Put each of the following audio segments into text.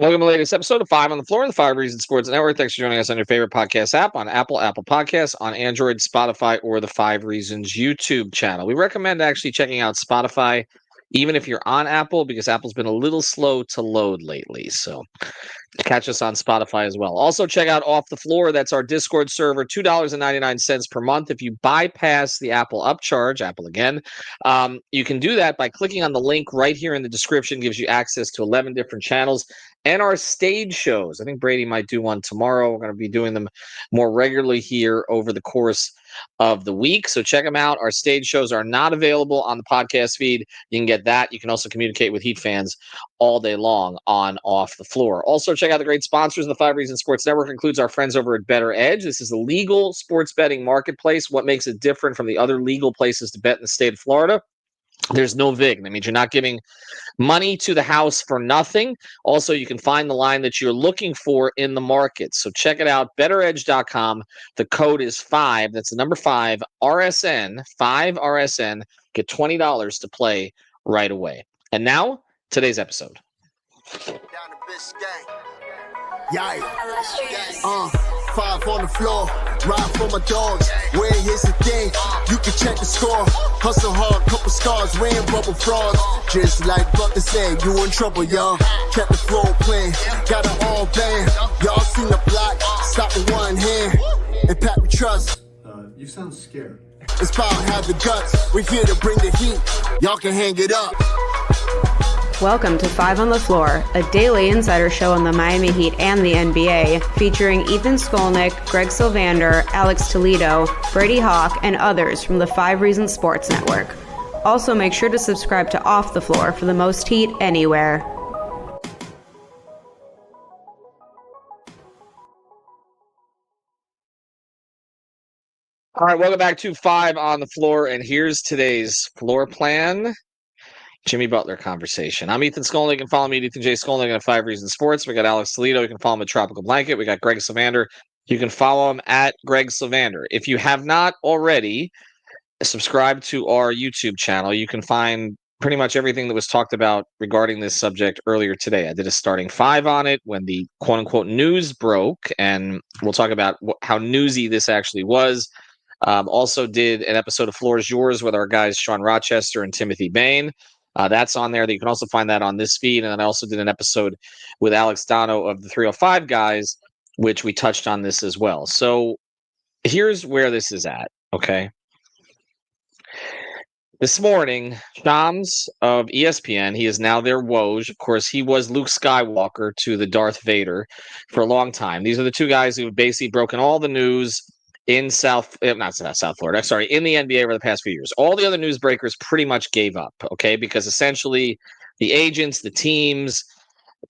Welcome to the latest episode of 5 on the Floor of the 5 Reasons Sports Network. Thanks for joining us on your favorite podcast app on Apple Podcasts, on Android, Spotify, or the 5 Reasons YouTube channel. We recommend actually checking out Spotify, even if you're on Apple, because Apple's been a little slow to load lately. So catch us on Spotify as well. Also, check out Off the Floor. That's our Discord server, $2.99 per month. If you bypass the Apple upcharge, Apple again, you can do that by clicking on the link right here in the description. Gives you access to 11 different channels and our stage shows. I think Brady might do one tomorrow. We're going to be doing them more regularly here over the course of the week. So check them out. Our stage shows are not available on the podcast feed. You can get that. You can also communicate with Heat fans all day long on Off the Floor. Also, check out the great sponsors of the 5 Reasons Sports Network. Includes our friends over at Better Edge. This is a legal sports betting marketplace. What makes it different from the other legal places to bet in the state of Florida? There's no VIG. That means you're not giving money to the house for nothing. Also, you can find the line that you're looking for in the market. So check it out, betteredge.com. The code is 5. That's the number 5, RSN, 5RSN. Get $20 to play right away. And now, today's episode. Yeah, 5 on the floor, ride for my dogs. Where here's the thing, you can check the score. Hustle hard, couple scars, wearing bubble frogs. Just like Butler said, you in trouble, y'all. Kept the floor playing, got it all banned. Y'all seen the block, stop with one hand. And Pat we trust. You sound scared. It's power, have the guts. We're here to bring the heat. Y'all can hang it up. Welcome to 5 on the Floor, a daily insider show on the Miami Heat and the NBA, featuring Ethan Skolnick, Greg Sylvander, Alex Toledo, Brady Hawk, and others from the 5 Reasons Sports Network. Also, make sure to subscribe to Off the Floor for the most heat anywhere. All right, welcome back to 5 on the Floor, and here's today's floor plan. Jimmy Butler conversation. I'm Ethan Skolnick. You can follow me at Ethan J. Skolnick at 5 Reasons Sports. We got Alex Toledo. You can follow him at Tropical Blanket. We got Greg Sylvander. You can follow him at Greg Sylvander. If you have not already subscribed to our YouTube channel, you can find pretty much everything that was talked about regarding this subject earlier today. I did a starting 5 on it when the quote-unquote news broke, and we'll talk about how newsy this actually was. Also did an episode of Floor is Yours with our guys Sean Rochester and Timothy Bain. That's on there. You can also find that on this feed. And then I also did an episode with Alex Dono of the 305 guys, which we touched on this as well. So here's where this is at, okay? This morning, Shams of ESPN, he is now their Woj. Of course, he was Luke Skywalker to the Darth Vader for a long time. These are the two guys who have basically broken all the news in South Florida, in the NBA over the past few years. All the other newsbreakers pretty much gave up, okay? Because essentially the agents, the teams,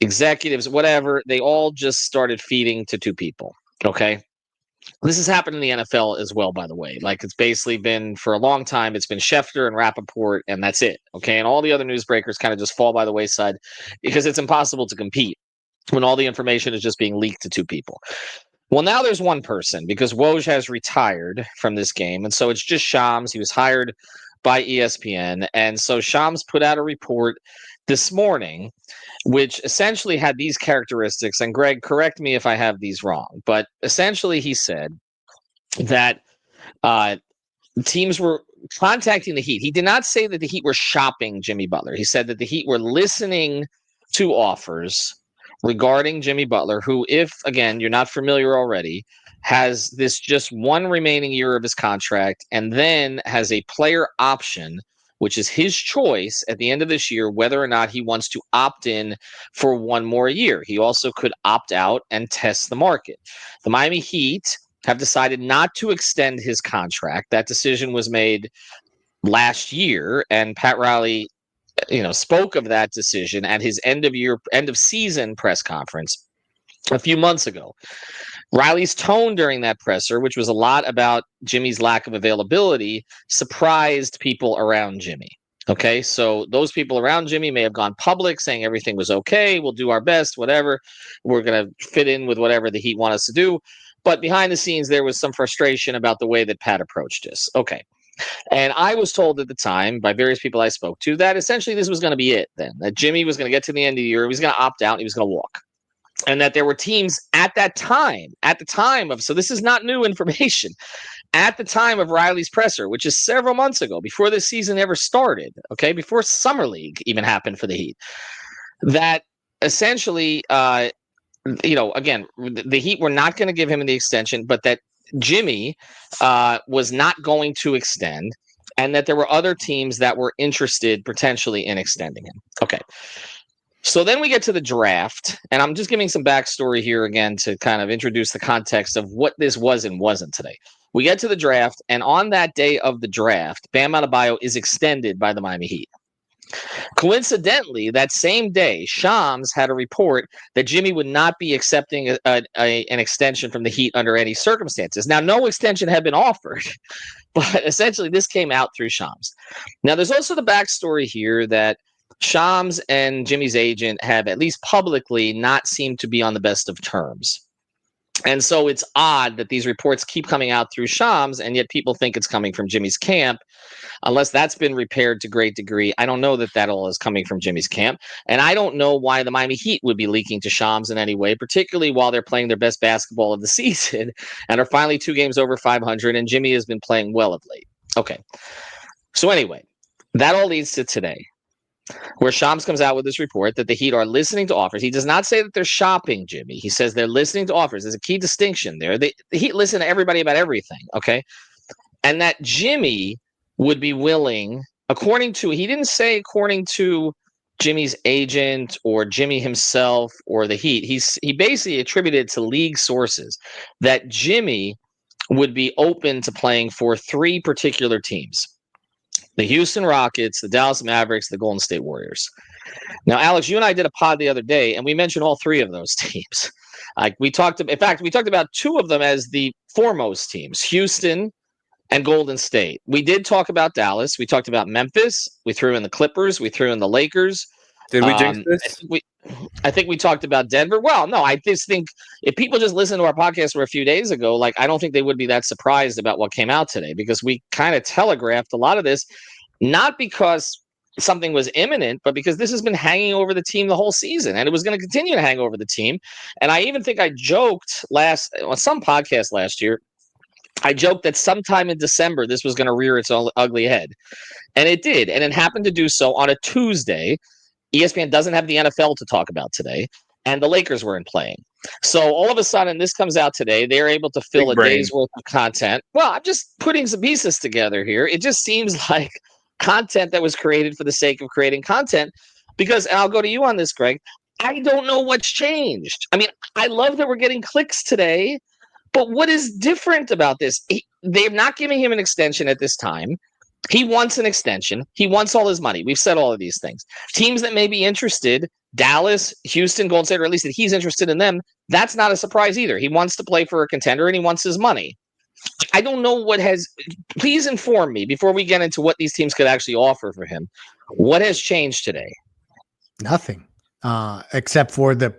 executives, whatever, they all just started feeding to two people, okay? This has happened in the NFL as well, by the way. Like, it's basically been, for a long time, it's been Schefter and Rappaport, and that's it, okay? And all the other newsbreakers kind of just fall by the wayside because it's impossible to compete when all the information is just being leaked to two people. Well, now there's one person because Woj has retired from this game. And so it's just Shams. He was hired by ESPN. And so Shams put out a report this morning, which essentially had these characteristics. And Greg, correct me if I have these wrong. But essentially he said that teams were contacting the Heat. He did not say that the Heat were shopping Jimmy Butler. He said that the Heat were listening to offers regarding Jimmy Butler, who, if, again, you're not familiar already, has this just one remaining year of his contract and then has a player option, which is his choice at the end of this year, whether or not he wants to opt in for one more year. He also could opt out and test the market. The Miami Heat have decided not to extend his contract. That decision was made last year, and Pat Riley spoke of that decision at his end of season press conference a few months ago. Riley's tone during that presser, which was a lot about Jimmy's lack of availability, surprised people around Jimmy. Okay, so those people around Jimmy may have gone public saying everything was okay, we'll do our best, whatever. We're going to fit in with whatever the Heat want us to do. But behind the scenes, there was some frustration about the way that Pat approached this. Okay. And I was told at the time by various people I spoke to that essentially this was going to be it then, that Jimmy was going to get to the end of the year, he was going to opt out, and he was going to walk. and that there were teams at the time of, so this is not new information, at the time of Riley's presser, which is several months ago, before this season ever started, okay, before Summer League even happened for the Heat, that essentially, again, the Heat were not going to give him the extension, but that Jimmy was not going to extend, and that there were other teams that were interested potentially in extending him. Okay. So then we get to the draft, and I'm just giving some backstory here again to kind of introduce the context of what this was and wasn't today. We get to the draft, and on that day of the draft, Bam Adebayo is extended by the Miami Heat. Coincidentally, that same day, Shams had a report that Jimmy would not be accepting an extension from the Heat under any circumstances. Now, no extension had been offered, but essentially this came out through Shams. Now, there's also the backstory here that Shams and Jimmy's agent have, at least publicly, not seemed to be on the best of terms. And so it's odd that these reports keep coming out through Shams, and yet people think it's coming from Jimmy's camp, unless that's been repaired to great degree. I don't know that all is coming from Jimmy's camp. And I don't know why the Miami Heat would be leaking to Shams in any way, particularly while they're playing their best basketball of the season and are finally 2 games over 500, and Jimmy has been playing well of late. Okay. So anyway, that all leads to today, where Shams comes out with this report that the Heat are listening to offers. He does not say that they're shopping Jimmy. He says they're listening to offers. There's a key distinction there. The Heat listen to everybody about everything, okay? And that Jimmy would be willing, he didn't say according to Jimmy's agent or Jimmy himself or the Heat. He basically attributed to league sources that Jimmy would be open to playing for 3 particular teams: the Houston Rockets, the Dallas Mavericks, the Golden State Warriors. Now, Alex, you and I did a pod the other day, and we mentioned all 3 of those teams. We talked about 2 of them as the foremost teams: Houston and Golden State. We did talk about Dallas. We talked about Memphis. We threw in the Clippers. We threw in the Lakers. Did we jinx this? I think we talked about Denver. Well, no, I just think if people just listened to our podcast for a few days ago, I don't think they would be that surprised about what came out today, because we kind of telegraphed a lot of this, not because something was imminent, but because this has been hanging over the team the whole season, and it was going to continue to hang over the team. And I even think I joked on some podcast last year, I joked that sometime in December, this was going to rear its ugly head. And it did. And it happened to do so on a Tuesday. ESPN doesn't have the NFL to talk about today, and the Lakers weren't playing. So all of a sudden, this comes out today. They're able to fill a day's worth of content. Well, I'm just putting some pieces together here. It just seems like content that was created for the sake of creating content, because, and I'll go to you on this, Greg, I don't know what's changed. I mean, I love that we're getting clicks today, but what is different about this? They're not giving him an extension at this time. He wants an extension. He wants all his money. We've said all of these things. Teams that may be interested, Dallas, Houston, Golden State, or at least that he's interested in them, that's not a surprise either. He wants to play for a contender, and he wants his money. I don't know please inform me before we get into what these teams could actually offer for him. What has changed today? Nothing, except for the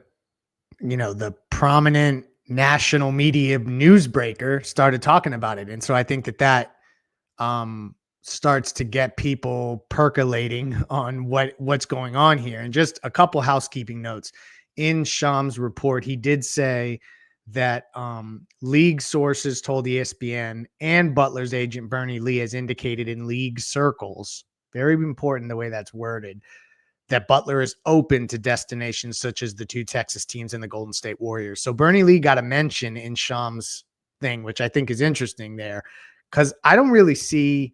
prominent national media newsbreaker started talking about it. And so I think that starts to get people percolating on what's going on here. And just a couple housekeeping notes. In Shams' report, he did say that league sources told ESPN and Butler's agent Bernie Lee has indicated in league circles, very important the way that's worded, that Butler is open to destinations such as the 2 Texas teams and the Golden State Warriors. So Bernie Lee got a mention in Shams' thing, which I think is interesting there, because I don't really see,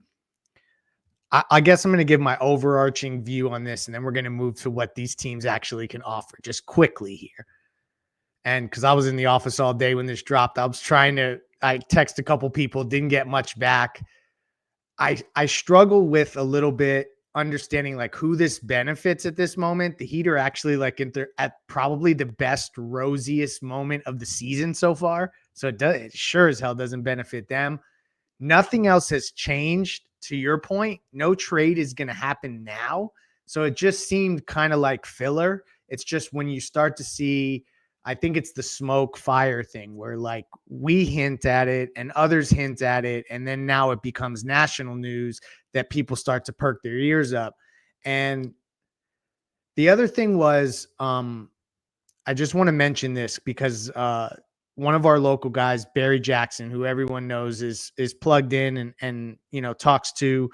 I guess I'm going to give my overarching view on this, and then we're going to move to what these teams actually can offer just quickly here. And because I was in the office all day when this dropped, I text a couple people, didn't get much back. I struggle with a little bit understanding who this benefits at this moment. The Heat are actually at probably the best, rosiest moment of the season so far. So it sure as hell doesn't benefit them. Nothing else has changed. To your point, no trade is going to happen now. So it just seemed kind of like filler. It's just when you start to see, I think it's the smoke fire thing where we hint at it and others hint at it. And then now it becomes national news that people start to perk their ears up. And the other thing was, I I just want to mention this because one of our local guys, Barry Jackson, who everyone knows is plugged in and talks to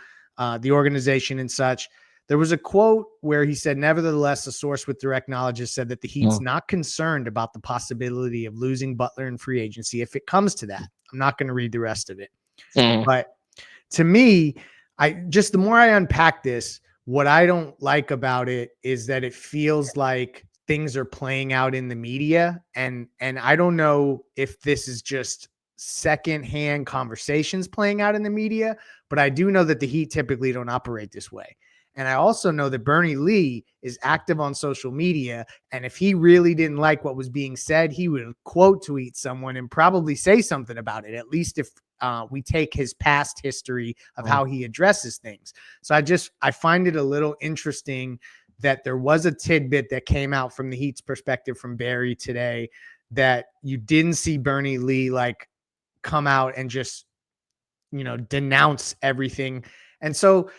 the organization and such. There was a quote where he said, nevertheless, a source with direct knowledge has said that the Heat's not concerned about the possibility of losing Butler in free agency if it comes to that. I'm not going to read the rest of it. But to me, the more I unpack this, what I don't like about it is that it feels like things are playing out in the media. And I don't know if this is just secondhand conversations playing out in the media, but I do know that the Heat typically don't operate this way. And I also know that Bernie Lee is active on social media. And if he really didn't like what was being said, he would quote tweet someone and probably say something about it, at least if we take his past history of how he addresses things. So I find it a little interesting that there was a tidbit that came out from the Heat's perspective from Barry today that you didn't see Bernie Lee like come out and just, denounce everything. And so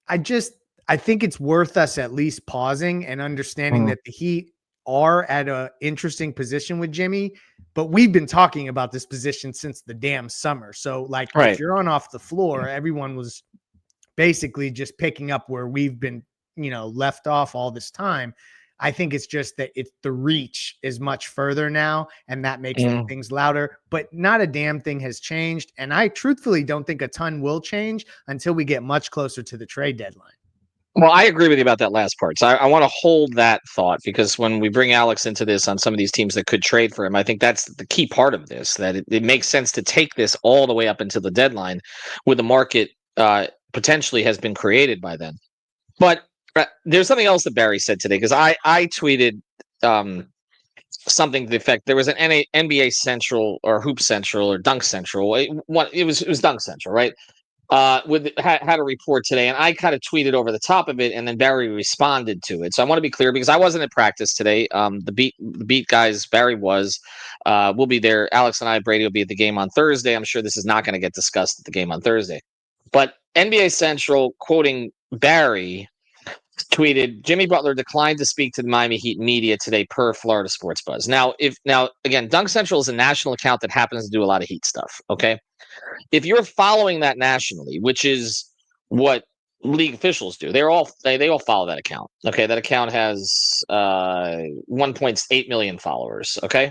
I think it's worth us at least pausing and understanding that the Heat are at an interesting position with Jimmy, but we've been talking about this position since the damn summer. So if you're on off the floor, everyone was basically just picking up where we've been, left off all this time. I think it's just that the reach is much further now, and that makes things louder, but not a damn thing has changed. And I truthfully don't think a ton will change until we get much closer to the trade deadline. Well, I agree with you about that last part. So I want to hold that thought, because when we bring Alex into this on some of these teams that could trade for him, I think that's the key part of this, that it makes sense to take this all the way up until the deadline, where the market potentially has been created by then. But there's something else that Barry said today, because I tweeted something to the effect, there was an NBA Central or Hoop Central or Dunk Central. It was Dunk Central, right? Had a report today, and I kind of tweeted over the top of it, and then Barry responded to it. So I want to be clear, because I wasn't at practice today. The beat guys, Barry was. We'll be there. Alex and I, Brady, will be at the game on Thursday. I'm sure this is not going to get discussed at the game on Thursday. But NBA Central, quoting Barry, tweeted, Jimmy Butler declined to speak to the Miami Heat media today per Florida Sports Buzz. Now, again, Dunk Central is a national account that happens to do a lot of Heat stuff, okay? If you're following that nationally, which is what league officials do, they all follow that account. Okay, that account has 1.8 million followers. Okay,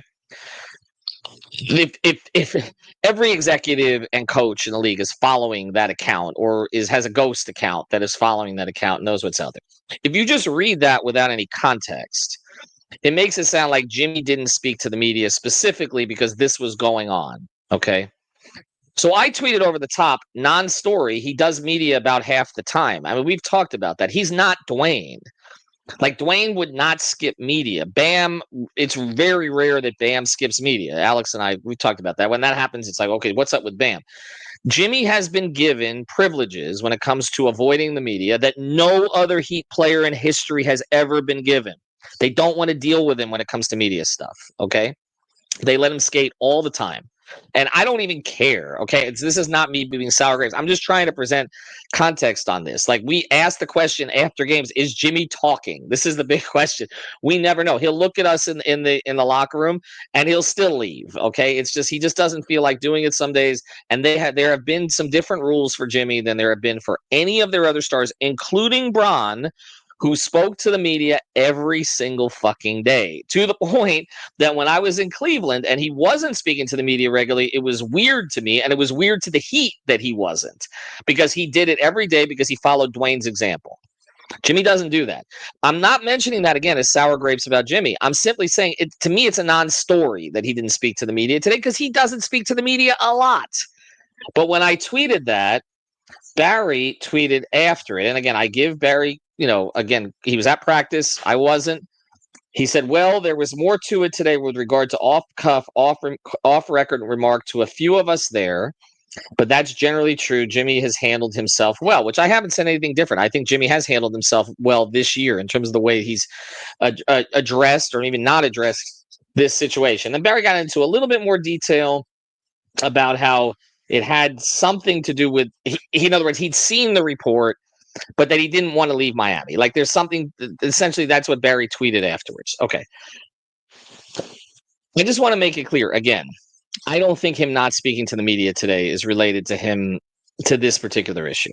if every executive and coach in the league is following that account, or has a ghost account that is following that account, knows what's out there. If you just read that without any context, it makes it sound like Jimmy didn't speak to the media specifically because this was going on. Okay. So I tweeted over the top, non-story, he does media about half the time. I mean, we've talked about that. He's not Dwayne. Like, Dwayne would not skip media. Bam, it's very rare that Bam skips media. Alex and I, we talked about that. When that happens, it's like, okay, what's up with Bam? Jimmy has been given privileges when it comes to avoiding the media that no other Heat player in history has ever been given. They don't want to deal with him when it comes to media stuff, okay? They let him skate all the time. And I don't even care, okay? This is not me being sour grapes. I'm just trying to present context on this. Like, we asked the question after games, is Jimmy talking? This is the big question. We never know. He'll look at us in the locker room, and he'll still leave, okay? It's just, he just doesn't feel like doing it some days. And there have been some different rules for Jimmy than there have been for any of their other stars, including Bron, who spoke to the media every single fucking day, to the point that when I was in Cleveland and he wasn't speaking to the media regularly, it was weird to me, and it was weird to the Heat that he wasn't, because he did it every day because he followed Dwayne's example. Jimmy doesn't do that. I'm not mentioning that again as sour grapes about Jimmy. I'm simply saying, to me, it's a non-story that he didn't speak to the media today, because he doesn't speak to the media a lot. But when I tweeted that, Barry tweeted after it. And again, I give Barry, again, he was at practice. I wasn't. He said, well, there was more to it today with regard to off-cuff, off-record remark to a few of us there. But that's generally true. Jimmy has handled himself well, which I haven't said anything different. I think Jimmy has handled himself well this year in terms of the way he's addressed, or even not addressed, this situation. And Barry got into a little bit more detail about how it had something to do with, in other words, he'd seen the report, but that he didn't want to leave Miami. Like, there's something, essentially, that's what Barry tweeted afterwards. Okay. I just want to make it clear again. I don't think him not speaking to the media today is related to this particular issue.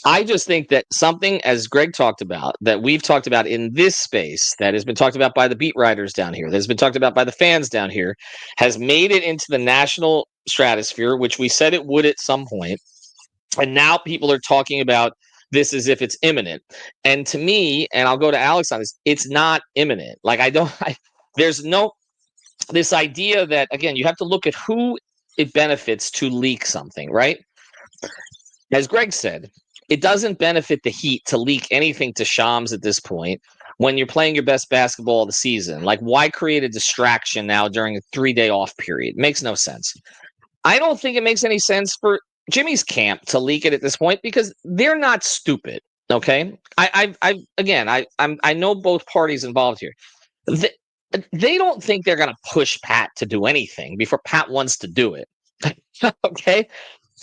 I just think that something, as Greg talked about, that we've talked about in this space, that has been talked about by the beat writers down here, that has been talked about by the fans down here, has made it into the national stratosphere, which we said it would at some point. And now people are talking about this as if it's imminent. And to me, and I'll go to Alex on this, it's not imminent. Like, there's no, this idea that, again, you have to look at who it benefits to leak something, right? As Greg said, it doesn't benefit the Heat to leak anything to Shams at this point when you're playing your best basketball of the season. Like, why create a distraction now during a 3-day off period? Makes no sense. I don't think it makes any sense for Jimmy's camp to leak it at this point because they're not stupid. Okay, I know both parties involved here. They don't think they're going to push Pat to do anything before Pat wants to do it. Okay.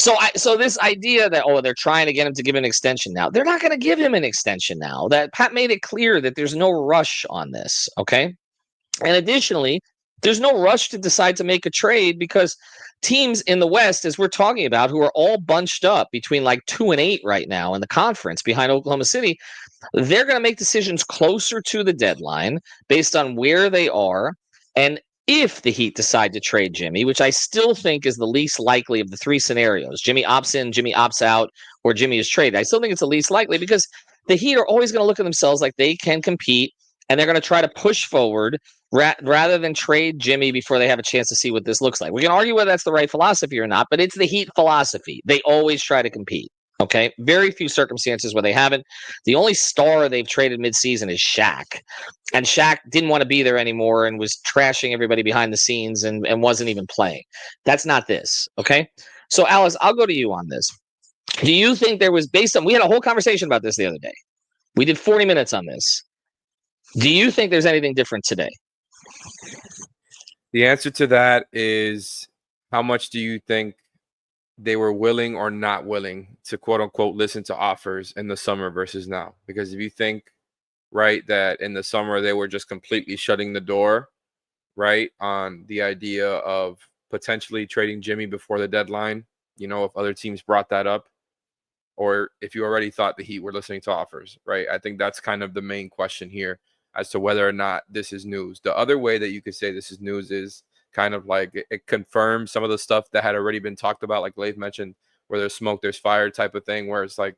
So this idea that, they're trying to get him to give an extension now. They're not going to give him an extension now. That Pat made it clear that there's no rush on this, okay? And additionally, there's no rush to decide to make a trade because teams in the West, as we're talking about, who are all bunched up between like 2 and 8 right now in the conference behind Oklahoma City, they're going to make decisions closer to the deadline based on where they are. And if the Heat decide to trade Jimmy, which I still think is the least likely of the 3 scenarios, Jimmy opts in, Jimmy opts out, or Jimmy is traded, I still think it's the least likely because the Heat are always going to look at themselves like they can compete, and they're going to try to push forward rather than trade Jimmy before they have a chance to see what this looks like. We can argue whether that's the right philosophy or not, but it's the Heat philosophy. They always try to compete. Okay, very few circumstances where they haven't. The only star they've traded midseason is Shaq. And Shaq didn't want to be there anymore and was trashing everybody behind the scenes and wasn't even playing. That's not this, okay? So, Alice, I'll go to you on this. Do you think there was, we had a whole conversation about this the other day. We did 40 minutes on this. Do you think there's anything different today? The answer to that is, how much do you think they were willing or not willing to quote unquote listen to offers in the summer versus now? Because if you think, right, that in the summer they were just completely shutting the door, right, on the idea of potentially trading Jimmy before the deadline, if other teams brought that up, or if you already thought the Heat were listening to offers, right? I think that's kind of the main question here as to whether or not this is news. The other way that you could say this is news is kind of like it confirms some of the stuff that had already been talked about, like Leif mentioned, where there's smoke, there's fire type of thing, where it's like,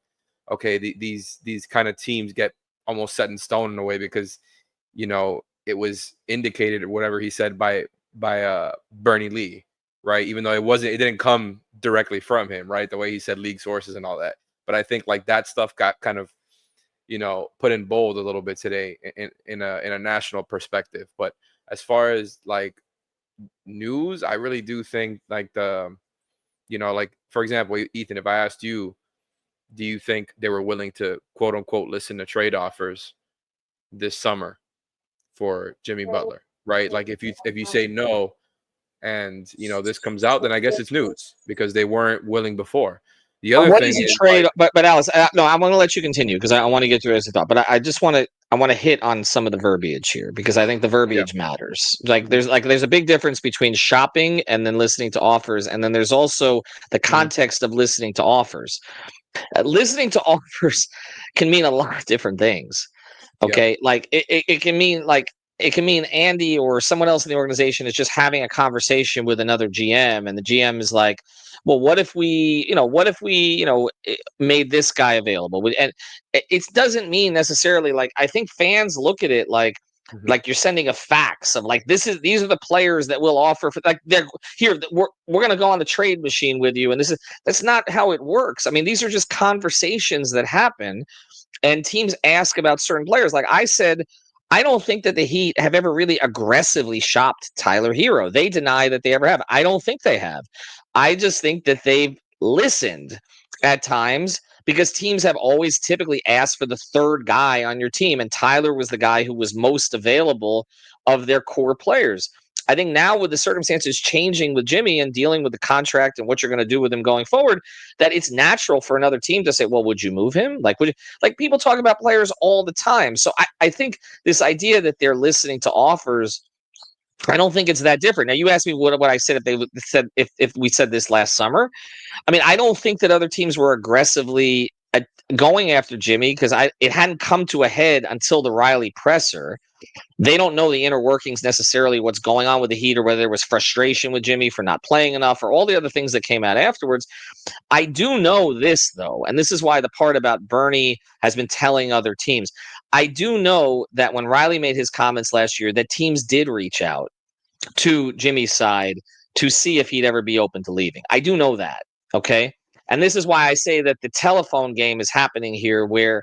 okay, these kind of teams get almost set in stone in a way because, it was indicated or whatever he said by Bernie Lee, right? Even though it didn't come directly from him, right? The way he said league sources and all that. But I think like that stuff got kind of, put in bold a little bit today in a national perspective. But as far as like news, I really do think like like, for example, Ethan, if I asked you, do you think they were willing to quote unquote listen to trade offers this summer for Jimmy Butler, right? Like if you say no and this comes out, then I guess it's news because they weren't willing before. The other what thing is a trade? Like, but Alice, no, I'm going to let you continue because I want to get through this thought. But I just want to hit on some of the verbiage here because I think the verbiage matters. Like there's a big difference between shopping and then listening to offers, and then there's also the context of listening to offers. Listening to offers can mean a lot of different things. Okay, like it can mean Andy or someone else in the organization is just having a conversation with another GM, and the GM is like, well, what if we made this guy available? And it doesn't mean necessarily like, I think fans look at it like you're sending a fax of like, these are the players that we'll offer for, like, they're here, we're going to go on the trade machine with you. And that's not how it works. I mean, these are just conversations that happen and teams ask about certain players. Like I said, I don't think that the Heat have ever really aggressively shopped Tyler Hero. They deny that they ever have. I don't think they have. I just think that they've listened at times because teams have always typically asked for the third guy on your team, and Tyler was the guy who was most available of their core players. I think now with the circumstances changing with Jimmy and dealing with the contract and what you're going to do with him going forward, that it's natural for another team to say, well, would you move him? Like people talk about players all the time. So I think this idea that they're listening to offers I don't think it's that different. Now, you asked me what I said if we said this last summer. I mean, I don't think that other teams were aggressively going after Jimmy because it hadn't come to a head until the Riley presser. They don't know the inner workings necessarily, what's going on with the Heat, or whether there was frustration with Jimmy for not playing enough, or all the other things that came out afterwards. I do know this, though, and this is why the part about Bernie has been telling other teams. I do know that when Riley made his comments last year, that teams did reach out to Jimmy's side to see if he'd ever be open to leaving. I do know that, okay? And this is why I say that the telephone game is happening here where,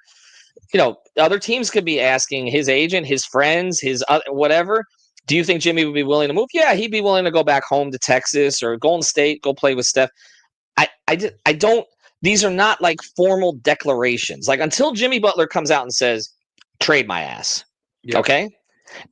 other teams could be asking his agent, his friends, his whatever, do you think Jimmy would be willing to move? Yeah, he'd be willing to go back home to Texas or Golden State, go play with Steph. I don't, these are not like formal declarations. Like until Jimmy Butler comes out and says, trade my ass, okay?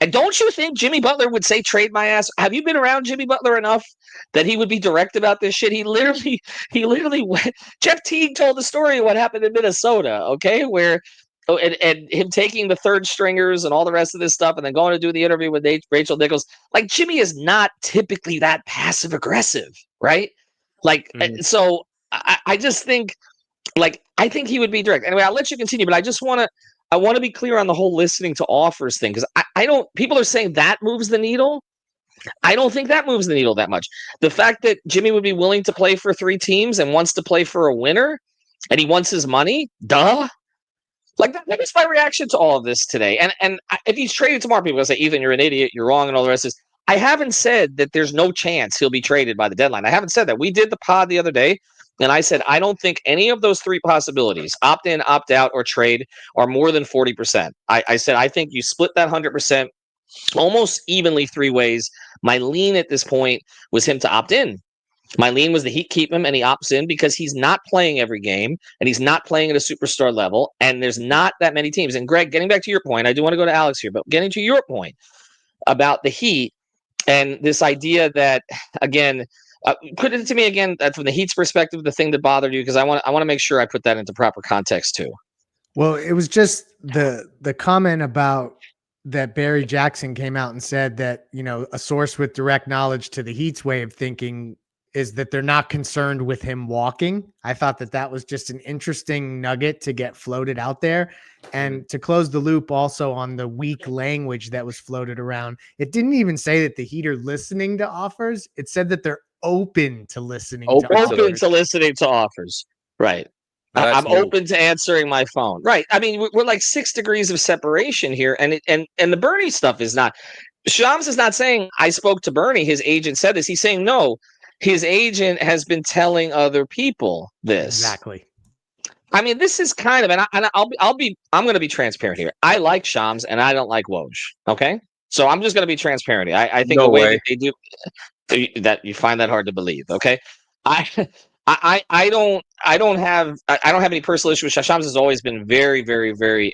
And don't you think Jimmy Butler would say trade my ass? Have you been around Jimmy Butler enough that he would be direct about this shit? He literally went. Jeff Teague told the story of what happened in Minnesota, okay? Where and him taking the third stringers and all the rest of this stuff and then going to do the interview with Rachel Nichols. Like Jimmy is not typically that passive aggressive, right? Like, so I just think, like, I think he would be direct. Anyway, I'll let you continue, but I want to be clear on the whole listening to offers thing because I don't. People are saying that moves the needle. I don't think that moves the needle that much. The fact that Jimmy would be willing to play for 3 teams and wants to play for a winner, and he wants his money, duh. Like that was my reaction to all of this today. And if he's traded tomorrow, people will say, Ethan, you're an idiot, you're wrong, and all the rest of this. I haven't said that there's no chance he'll be traded by the deadline. I haven't said that. We did the pod the other day. And I said, I don't think any of those 3 possibilities, opt in, opt out, or trade, are more than 40%. I said, I think you split that 100% almost evenly 3 ways. My lean at this point was him to opt in. My lean was the Heat keep him and he opts in because he's not playing every game and he's not playing at a superstar level. And there's not that many teams. And Greg, getting back to your point, I do want to go to Alex here, but getting to your point about the Heat and this idea that, again, put it to me again from the Heat's perspective, the thing that bothered you, because I want to make sure I put that into proper context too. Well, it was just the comment about that Barry Jackson came out and said that, a source with direct knowledge to the Heat's way of thinking is that they're not concerned with him walking. I thought that was just an interesting nugget to get floated out there. And to close the loop also on the weak language that was floated around, it didn't even say that the Heat are listening to offers. It said that they're open to listening to offers. Right. I'm open to answering my phone. Right. I mean, we're like 6 degrees of separation here. And the Bernie stuff is not, Shams is not saying I spoke to Bernie. His agent said this. He's saying, no, his agent has been telling other people this. Exactly. I mean, this is kind of, and I'm going to be transparent here. I like Shams and I don't like Woj. Okay. So I'm just going to be transparent. I think the way that they do that, you find that hard to believe. Okay. I don't have any personal issue with Shams. Has always been very, very, very.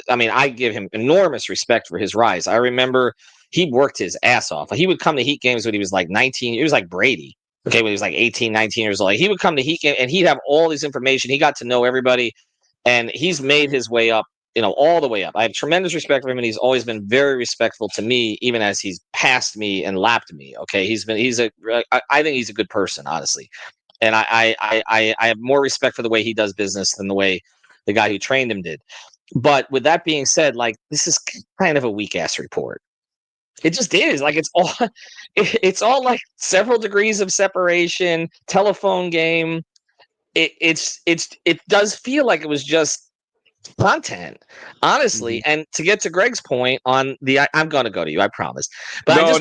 I give him enormous respect for his rise. I remember he worked his ass off. He would come to Heat games when he was like 19. It was like Brady. Okay, when he was like 18, 19 years old. He would come to Heat game and he'd have all this information. He got to know everybody, and he's made his way up, all the way up. I have tremendous respect for him, and he's always been very respectful to me, even as he's passed me and lapped me. Okay, I think he's a good person, honestly. And I have more respect for the way he does business than the way the guy who trained him did. But with that being said, like, this is kind of a weak ass report. It just is. Like, it's all like several degrees of separation, telephone game. It does feel like it was just content, honestly. And to get to Greg's point on I'm going to go to you, I promise. But I was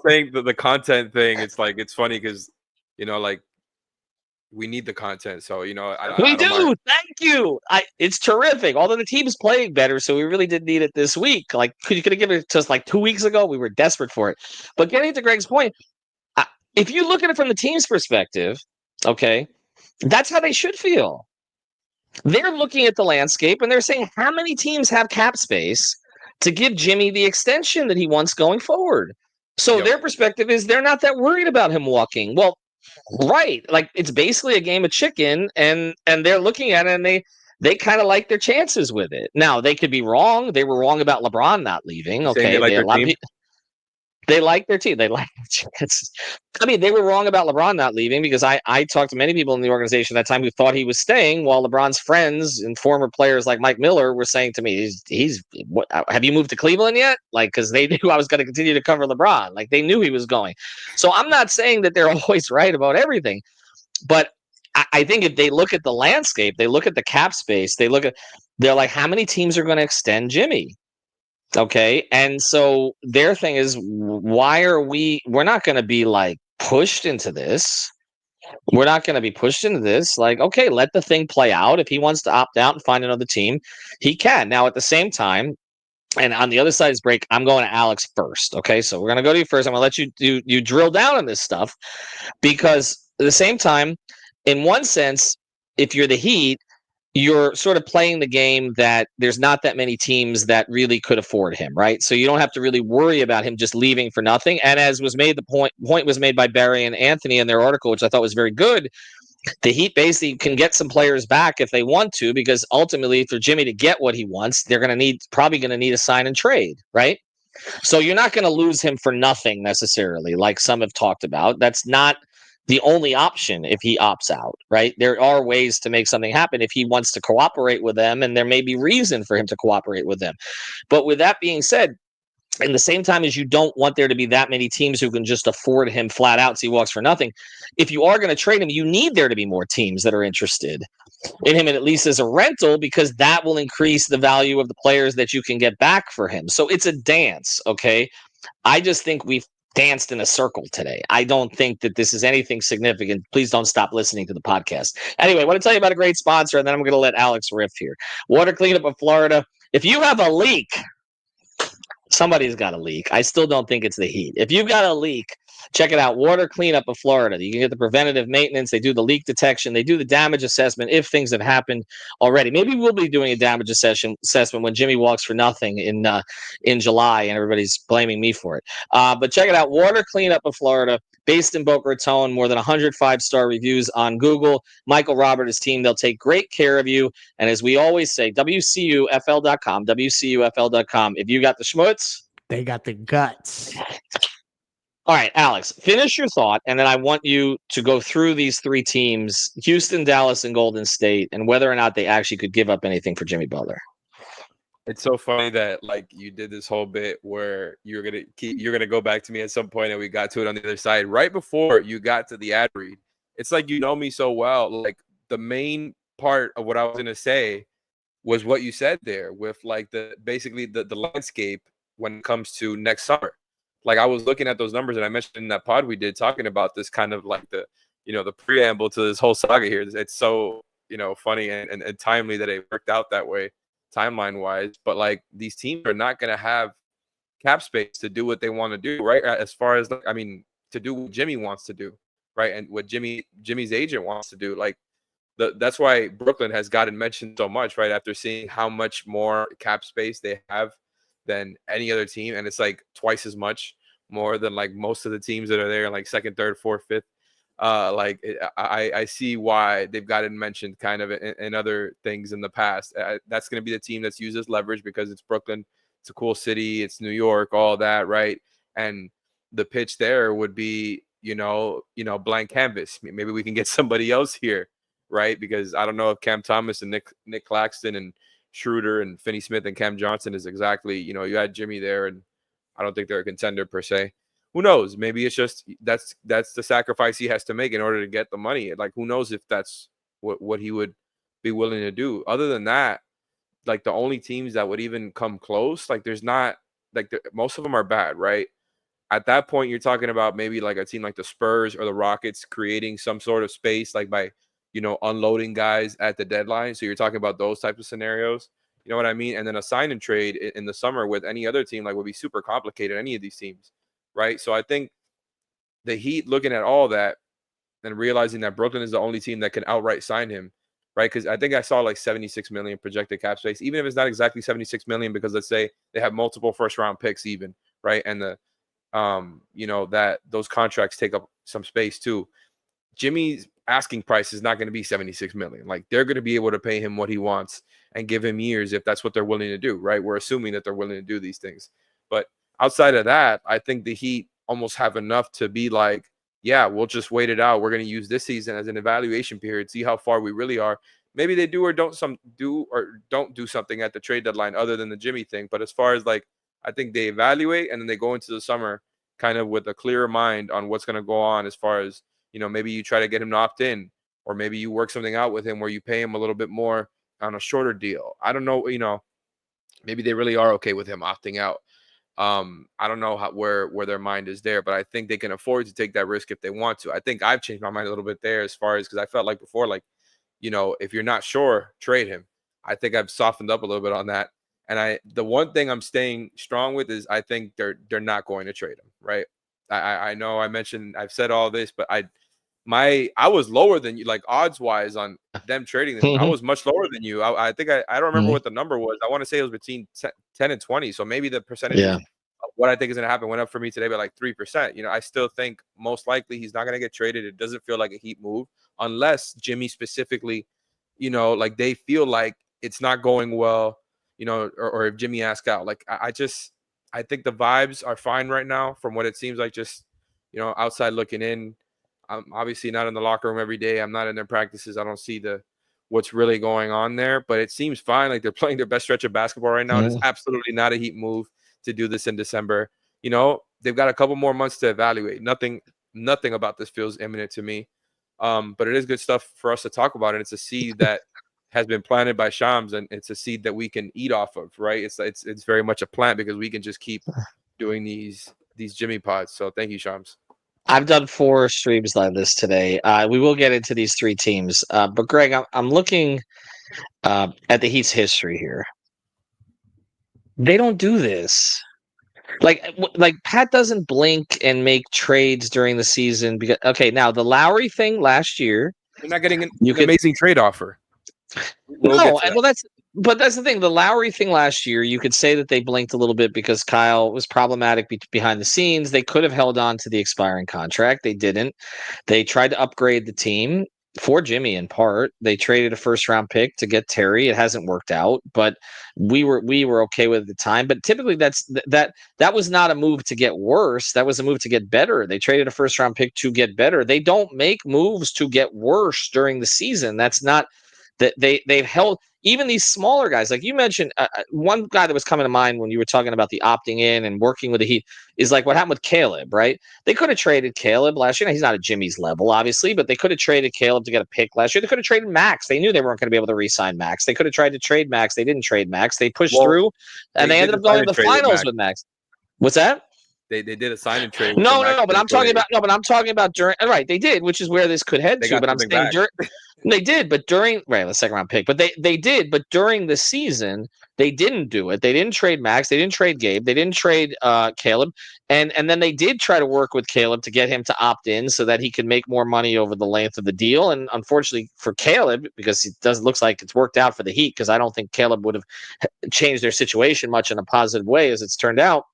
saying the content thing. It's like, it's funny because, like, we need the content. So, we do. Thank you. It's terrific. Although the team's playing better, so we really did need it this week. Like, you could have given it to us like 2 weeks ago. We were desperate for it. But getting to Greg's point, if you look at it from the team's perspective, okay, that's how they should feel. They're looking at the landscape and they're saying, how many teams have cap space to give Jimmy the extension that he wants going forward? So their perspective is they're not that worried about him walking. Well, right. Like, it's basically a game of chicken, and they're looking at it and they kind of like their chances with it. Now, they could be wrong. They were wrong about LeBron not leaving. Okay. They like their team. They like it's, I mean, they were wrong about LeBron not leaving because I talked to many people in the organization at that time who thought he was staying, while LeBron's friends and former players like Mike Miller were saying to me, he's what, have you moved to Cleveland yet? Like, because they knew I was going to continue to cover LeBron. Like, they knew he was going. So I'm not saying that they're always right about everything, but I think if they look at the landscape, they look at the cap space, they're like, how many teams are going to extend Jimmy? Okay. And so their thing is, why are we're not going to be like pushed into this. We're not going to be pushed into this. Like, okay, let the thing play out. If he wants to opt out and find another team, he can. Now, at the same time, and on the other side of this break, I'm going to Alex first. Okay. So we're going to go to you first. I'm going to let you drill down on this stuff because at the same time, in one sense, if you're the Heat, you're sort of playing the game that there's not that many teams that really could afford him, right? So you don't have to really worry about him just leaving for nothing. And as was made, the point was made by Barry and Anthony in their article, which I thought was very good. The Heat basically can get some players back if they want to, because ultimately for Jimmy to get what he wants, they're probably going to need a sign and trade, right? So you're not going to lose him for nothing necessarily, like some have talked about. That's not the only option if he opts out, right? There are ways to make something happen if he wants to cooperate with them, and there may be reason for him to cooperate with them. But with that being said, in the same time as you don't want there to be that many teams who can just afford him flat out so he walks for nothing, if you are going to trade him, you need there to be more teams that are interested in him, and at least as a rental, because that will increase the value of the players that you can get back for him. So it's a dance, okay? I just think we've danced in a circle today. I don't think that this is anything significant. Please don't stop listening to the podcast. Anyway, I want to tell you about a great sponsor, and then I'm going to let Alex riff here. Water Cleanup of Florida. If you have a leak, somebody's got a leak. I still don't think it's the Heat. If you've got a leak, check it out. Water Cleanup of Florida. You can get the preventative maintenance. They do the leak detection. They do the damage assessment if things have happened already. Maybe we'll be doing a damage assessment when Jimmy walks for nothing in July, and everybody's blaming me for it. But check it out. Water Cleanup of Florida, based in Boca Raton, more than 100 5-star reviews on Google. Michael Robert, his team, they'll take great care of you. And as we always say, WCUFL.com, WCUFL.com. If you got the schmutz, they got the guts. All right, Alex, finish your thought, and then I want you to go through these three teams, Houston, Dallas, and Golden State, and whether or not they actually could give up anything for Jimmy Butler. It's so funny that like you did this whole bit where you're gonna go back to me at some point, and we got to it on the other side right before you got to the ad read. It's like you know me so well. Like the main part of what I was gonna say was what you said there, with like basically the landscape when it comes to next summer. Like I was looking at those numbers, and I mentioned in that pod we did talking about this kind of like the preamble to this whole saga here. It's so funny and timely that it worked out that way timeline wise. But like these teams are not going to have cap space to do what they want to do, right? As far as to do what Jimmy wants to do, right? And what Jimmy's agent wants to do. Like that's why Brooklyn has gotten mentioned so much, right? After seeing how much more cap space they have than any other team, and it's like twice as much more than like most of the teams that are there in like second, third, fourth, fifth. I see why they've gotten mentioned kind of in other things in the past. That's going to be the team that's used as leverage because it's Brooklyn, it's a cool city, it's New York, all that, right? And the pitch there would be blank canvas. Maybe we can get somebody else here, right? Because I don't know if Cam Thomas and Nick Claxton and Schroeder and Finney Smith and Cam Johnson is exactly, you had Jimmy there, and I don't think they're a contender per se. Who knows? Maybe it's just that's the sacrifice he has to make in order to get the money. Like, who knows if that's what he would be willing to do. Other than that, like the only teams that would even come close, like there's not like most of them are bad, right? At that point, you're talking about maybe like a team like the Spurs or the Rockets creating some sort of space, like by unloading guys at the deadline. So you're talking about those types of scenarios. You know what I mean? And then a sign and trade in the summer with any other team would be super complicated, any of these teams, right? So I think the Heat looking at all that and realizing that Brooklyn is the only team that can outright sign him, right? Because I think I saw like 76 million projected cap space, even if it's not exactly 76 million, because let's say they have multiple first round picks even, right? And that those contracts take up some space too. Jimmy's asking price is not going to be 76 million. Like they're going to be able to pay him what he wants and give him years if that's what they're willing to do, right? We're assuming that they're willing to do these things. But outside of that, I think the Heat almost have enough to be like, yeah, we'll just wait it out. We're going to use this season as an evaluation period, see how far we really are. Maybe they do or don't do something at the trade deadline other than the Jimmy thing. But as far as like, I think they evaluate and then they go into the summer kind of with a clearer mind on what's going to go on as far as, maybe you try to get him to opt in, or maybe you work something out with him where you pay him a little bit more on a shorter deal. I don't know, maybe they really are okay with him opting out. I don't know where their mind is there, but I think they can afford to take that risk if they want to. I think I've changed my mind a little bit there as far as, because I felt like before, like, if you're not sure, trade him. I think I've softened up a little bit on that. And the one thing I'm staying strong with is I think they're not going to trade him, right? I know I've said all this, but I was lower than you, like odds wise on them trading them. I was much lower than you. I think I don't remember what the number was. I want to say it was between 10 and 20. So maybe the percentage of what I think is going to happen went up for me today by like 3%. I still think most likely he's not going to get traded. It doesn't feel like a Heat move unless Jimmy specifically, like they feel like it's not going well, or if Jimmy asks out. Like I think the vibes are fine right now from what it seems like, just, outside looking in. I'm obviously not in the locker room every day. I'm not in their practices. I don't see what's really going on there, but it seems fine. Like they're playing their best stretch of basketball right now. And it's absolutely not a Heat move to do this in December. They've got a couple more months to evaluate. Nothing about this feels imminent to me. But it is good stuff for us to talk about. And it's a seed that has been planted by Shams, and it's a seed that we can eat off of, right? It's very much a plant because we can just keep doing these Jimmy pods. So thank you, Shams. I've done 4 streams like this today. We will get into these 3 teams, but Greg, I'm looking at the Heat's history here. They don't do this. Like Pat doesn't blink and make trades during the season because now the Lowry thing last year, you're not getting an amazing trade offer. That's the thing. The Lowry thing last year, you could say that they blinked a little bit because Kyle was problematic behind the scenes. They could have held on to the expiring contract. They didn't. They tried to upgrade the team for Jimmy in part. They traded a first-round pick to get Terry. It hasn't worked out, but we were okay with it at the time. But typically, that was not a move to get worse. That was a move to get better. They traded a first-round pick to get better. They don't make moves to get worse during the season. That's not that they've held. Even these smaller guys, like you mentioned, one guy that was coming to mind when you were talking about the opting in and working with the Heat is like what happened with Caleb, right? They could have traded Caleb last year. Now, he's not at Jimmy's level, obviously, but they could have traded Caleb to get a pick last year. They could have traded Max. They knew they weren't going to be able to re-sign Max. They could have tried to trade Max. They didn't trade Max. They pushed through, and they ended up going to the finals with Max. What's that? They did a sign and trade. No, but I'm talking about during. Right, they did, which is where this could head to. But I'm saying during. They did, but during the second round pick, but they did, but during the season they didn't do it. They didn't trade Max, they didn't trade Gabe, they didn't trade Caleb, and then they did try to work with Caleb to get him to opt in so that he could make more money over the length of the deal. And unfortunately for Caleb, because it looks like it's worked out for the Heat, because I don't think Caleb would have changed their situation much in a positive way as it's turned out.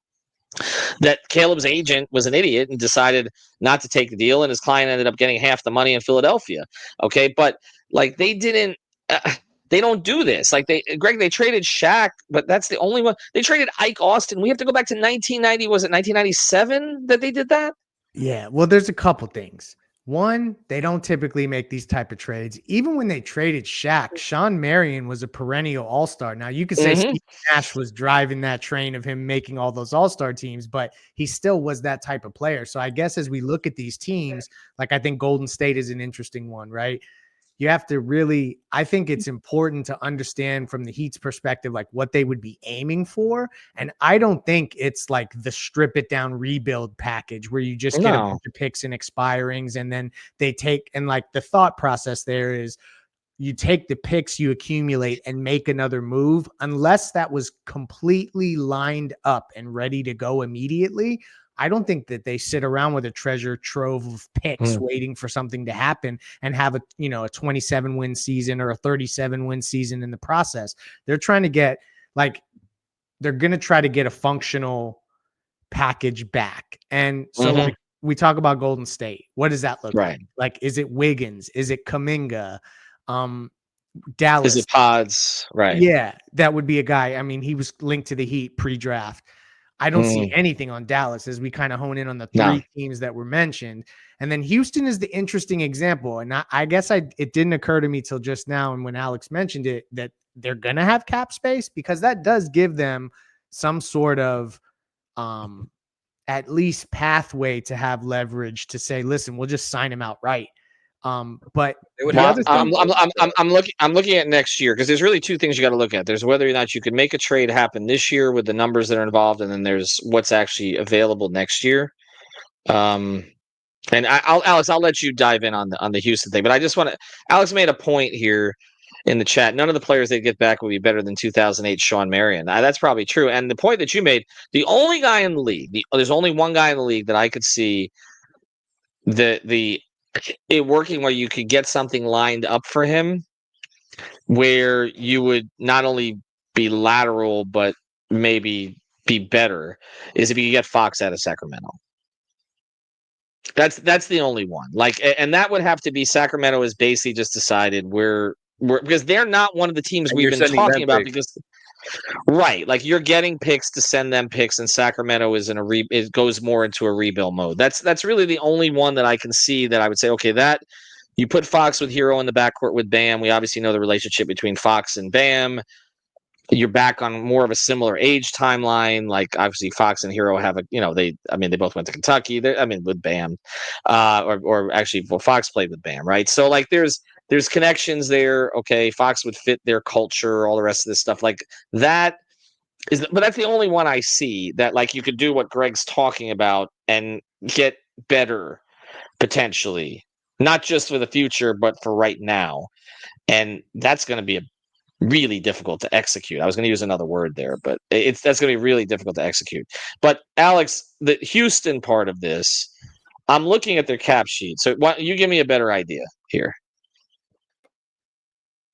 That Caleb's agent was an idiot and decided not to take the deal, and his client ended up getting half the money in Philadelphia. Okay, but like they didn't, they don't do this. Like they traded Shaq, but that's the only one. They traded Ike Austin. We have to go back to 1990. Was it 1997 that they did that? Yeah. Well, there's a couple things. One, they don't typically make these type of trades. Even when they traded Shaq, Sean Marion was a perennial all-star. Now, you could say Steve Nash was driving that train of him making all those all-star teams, but he still was that type of player. So I guess as we look at these teams, like I think Golden State is an interesting one, right? You have to really, I think it's important to understand from the Heat's perspective, like what they would be aiming for. And I don't think it's like the strip it down rebuild package where you just get a bunch of picks and expirings. And then they take, and like the thought process there is you take the picks you accumulate and make another move, unless that was completely lined up and ready to go immediately. I don't think that they sit around with a treasure trove of picks waiting for something to happen and have a 27 win season or a 37 win season in the process. They're trying to get they're going to try to get a functional package back. And so we talk about Golden State. What does that look like? Like, is it Wiggins? Is it Kuminga? Dallas? Is it Pods? Right. Yeah, that would be a guy. I mean, he was linked to the Heat pre-draft. I don't see anything on Dallas as we kind of hone in on the three teams that were mentioned. And then Houston is the interesting example. And I guess it didn't occur to me till just now. And when Alex mentioned it, that they're going to have cap space, because that does give them some sort of at least pathway to have leverage to say, listen, we'll just sign him outright. But I'm looking at next year, because there's really two things you got to look at. There's whether or not you can make a trade happen this year with the numbers that are involved, and then there's what's actually available next year. And Alex, I'll let you dive in on the Houston thing, but I just want to. Alex made a point here in the chat. None of the players they get back will be better than 2008 Sean Marion. That's probably true. And the point that you made, the only guy in the league, there's only one guy in the league that I could see it working where you could get something lined up for him, where you would not only be lateral but maybe be better, is if you could get Fox out of Sacramento. That's the only one. Like, and that would have to be Sacramento has basically just decided we're because they're not one of the teams we've been talking about picks. Because right, like you're getting picks to send them picks, and Sacramento is it goes more into a rebuild mode. That's really the only one that I can see that I would say, okay, that you put Fox with Hero in the backcourt with Bam. We obviously know the relationship between Fox and Bam. You're back on more of a similar age timeline. Like obviously Fox and Hero have they both went to Kentucky. With Bam, or actually, well, Fox played with Bam, right? So like there's connections there. Okay, Fox would fit their culture, all the rest of this stuff like that but that's the only one I see that like you could do what Greg's talking about and get better potentially, not just for the future, but for right now. And that's going to be really difficult to execute. I was going to use another word there, but that's going to be really difficult to execute. But Alex, the Houston part of this, I'm looking at their cap sheet. So why don't you give me a better idea here?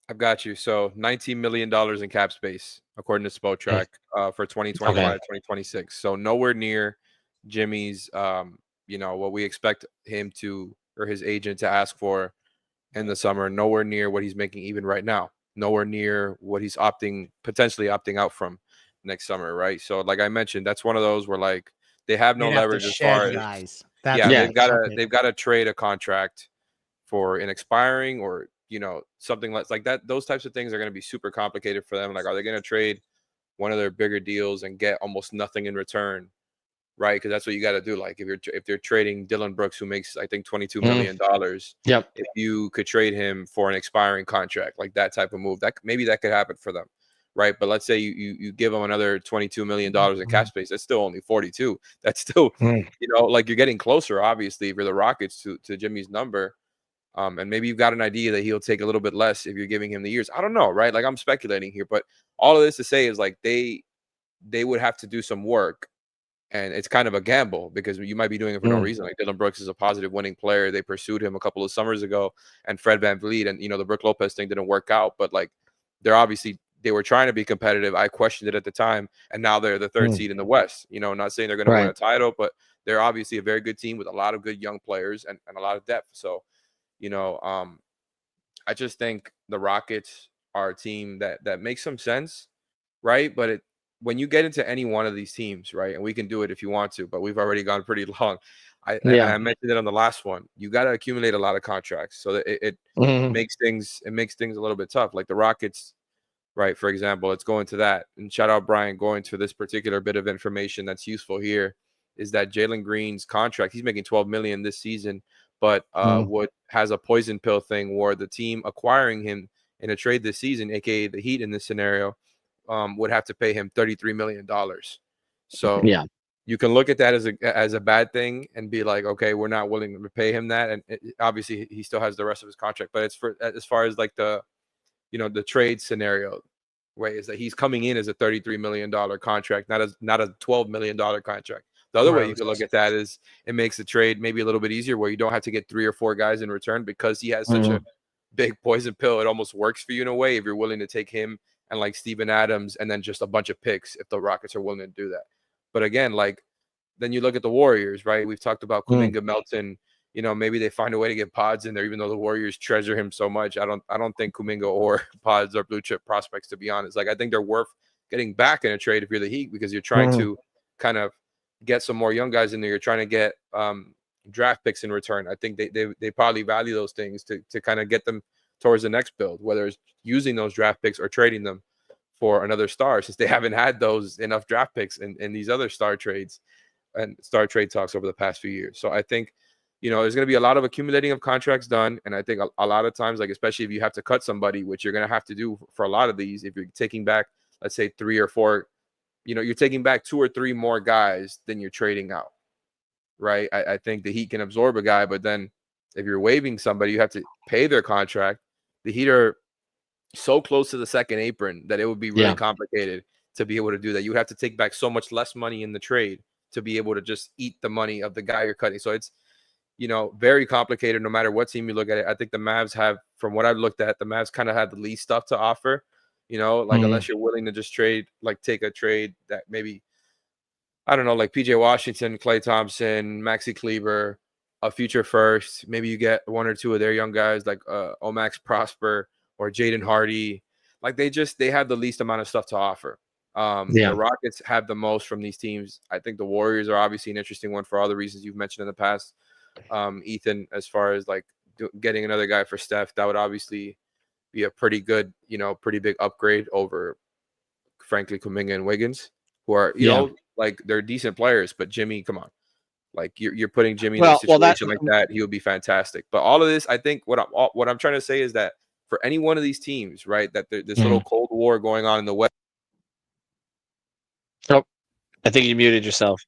I've got you. So $19 million in cap space, according to Spotrac, for 2025-2026. So nowhere near Jimmy's, what we expect him to, or his agent to ask for in the summer. Nowhere near what he's making even right now. Nowhere near what he's potentially opting out from next summer, right? So like I mentioned, that's one of those where like they have no leverage as far as they've got to trade a contract for an expiring or something like that. Those types of things are going to be super complicated for them. Like, are they going to trade one of their bigger deals and get almost nothing in return, right? Because that's what you got to do. Like if they're trading Dillon Brooks, who makes I think $22 million, if you could trade him for an expiring contract, like that type of move, that could happen for them, right? But let's say you give them another $22 million in cap space. That's still only 42. That's still like you're getting closer, obviously, for the Rockets to Jimmy's number. And maybe you've got an idea that he'll take a little bit less if you're giving him the years. I don't know, right? Like I'm speculating here, but all of this to say is like they would have to do some work, and it's kind of a gamble because you might be doing it for no reason. Like Dillon Brooks is a positive winning player. They pursued him a couple of summers ago, and Fred VanVleet, and the Brook Lopez thing didn't work out. But like they were trying to be competitive. I questioned it at the time, and now they're the third seed in the West. Not saying they're going to win a title, but they're obviously a very good team with a lot of good young players and a lot of depth. So. I just think the Rockets are a team that makes some sense, right? But when you get into any one of these teams, right, and we can do it if you want to, but we've already gone pretty long. I mentioned it on the last one. You got to accumulate a lot of contracts, so that it makes things a little bit tough. Like the Rockets, right? For example, let's go into that. And shout out Brian going to this particular bit of information that's useful here. Is that Jalen Green's contract? He's making $12 million this season. But what has a poison pill thing where the team acquiring him in a trade this season, aka the Heat in this scenario, would have to pay him $33 million. So you can look at that as a bad thing and be like, okay, we're not willing to pay him that, and obviously he still has the rest of his contract. But it's for as far as like the trade scenario, right? Is that he's coming in as a $33 million contract, not a $12 million contract. The other way you can look at that is it makes the trade maybe a little bit easier where you don't have to get 3 or 4 guys in return because he has such a big poison pill. It almost works for you in a way if you're willing to take him and like Steven Adams and then just a bunch of picks if the Rockets are willing to do that. But again, like then you look at the Warriors, right? We've talked about Kuminga, Melton. Maybe they find a way to get Pods in there, even though the Warriors treasure him so much. I don't think Kuminga or Pods are blue chip prospects, to be honest. Like I think they're worth getting back in a trade if you're the Heat because you're trying to kind of get some more young guys in there. You're trying to get draft picks in return. I think they probably value those things to kind of get them towards the next build, whether it's using those draft picks or trading them for another star, since they haven't had those enough draft picks in these other star trades and star trade talks over the past few years. So I think, there's going to be a lot of accumulating of contracts done. And I think a lot of times, like, especially if you have to cut somebody, which you're going to have to do for a lot of these, if you're taking back, let's say 3 or 4, you're taking back 2 or 3 more guys than you're trading out, right? I think the Heat can absorb a guy, but then if you're waiving somebody, you have to pay their contract. The Heat are so close to the second apron that it would be really complicated to be able to do that. You would have to take back so much less money in the trade to be able to just eat the money of the guy you're cutting. So it's, very complicated no matter what team you look at it. I think the Mavs have, from what I've looked at, the Mavs kind of have the least stuff to offer, unless you're willing to just trade, like take a trade that maybe, I don't know, like PJ Washington, Klay Thompson, Maxi Kleber, a future first. Maybe you get 1 or 2 of their young guys like Omax Prosper or Jaden Hardy. Like they have the least amount of stuff to offer. The Rockets have the most from these teams. I think the Warriors are obviously an interesting one for all the reasons you've mentioned in the past. Ethan, as far as like getting another guy for Steph, that would obviously be a pretty good, pretty big upgrade over, frankly, Kuminga and Wiggins, who are, like, they're decent players, but Jimmy, come on. Like, you're putting Jimmy in a situation like that, he would be fantastic. But all of this, I think what I'm trying to say is that for any one of these teams, right, that this little Cold War going on in the West. Oh, I think you muted yourself.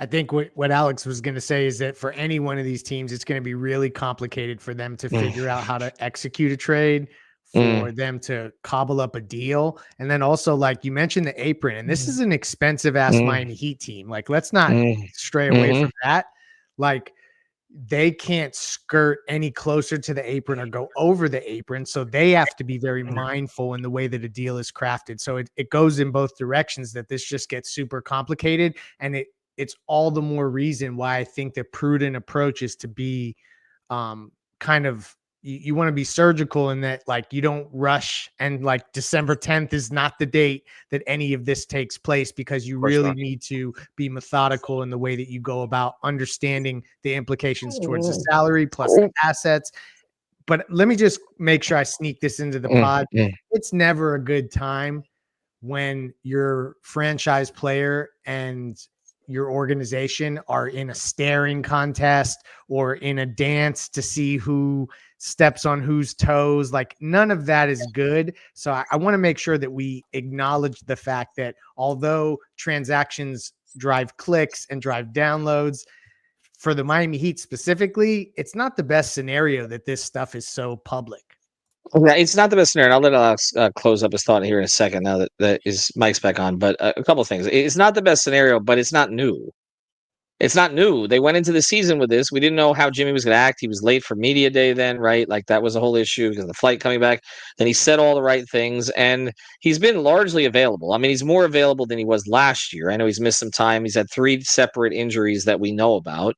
I think what Alex was going to say is that for any one of these teams, it's going to be really complicated for them to figure out how to execute a trade, for them to cobble up a deal. And then also, like you mentioned, the apron, and this is an expensive ass Miami Heat team. Like, let's not stray away from that. Like, they can't skirt any closer to the apron or go over the apron. So they have to be very mindful in the way that a deal is crafted. So it goes in both directions, that this just gets super complicated. And it's all the more reason why I think the prudent approach is to be kind of, you want to be surgical in that, like, you don't rush, and like December 10th is not the date that any of this takes place, because you really need to be methodical in the way that you go about understanding the implications towards the salary plus the assets. But let me just make sure I sneak this into the pod. It's never a good time when your franchise player and your organization are in a staring contest or in a dance to see who steps on whose toes. Like, none of that is good. So I want to make sure that we acknowledge the fact that although transactions drive clicks and drive downloads, for the Miami Heat specifically, it's not the best scenario that this stuff is so public. Yeah, it's not the best scenario. I'll let Alex close up his thought here in a second, now that is Mike's back on. But a couple of things. It's not the best scenario, but it's not new. It's not new. They went into the season with this. We didn't know how Jimmy was going to act. He was late for media day then, right? Like, that was a whole issue because of the flight coming back. Then he said all the right things, and he's been largely available. I mean, he's more available than he was last year. I know he's missed some time. He's had 3 separate injuries that we know about.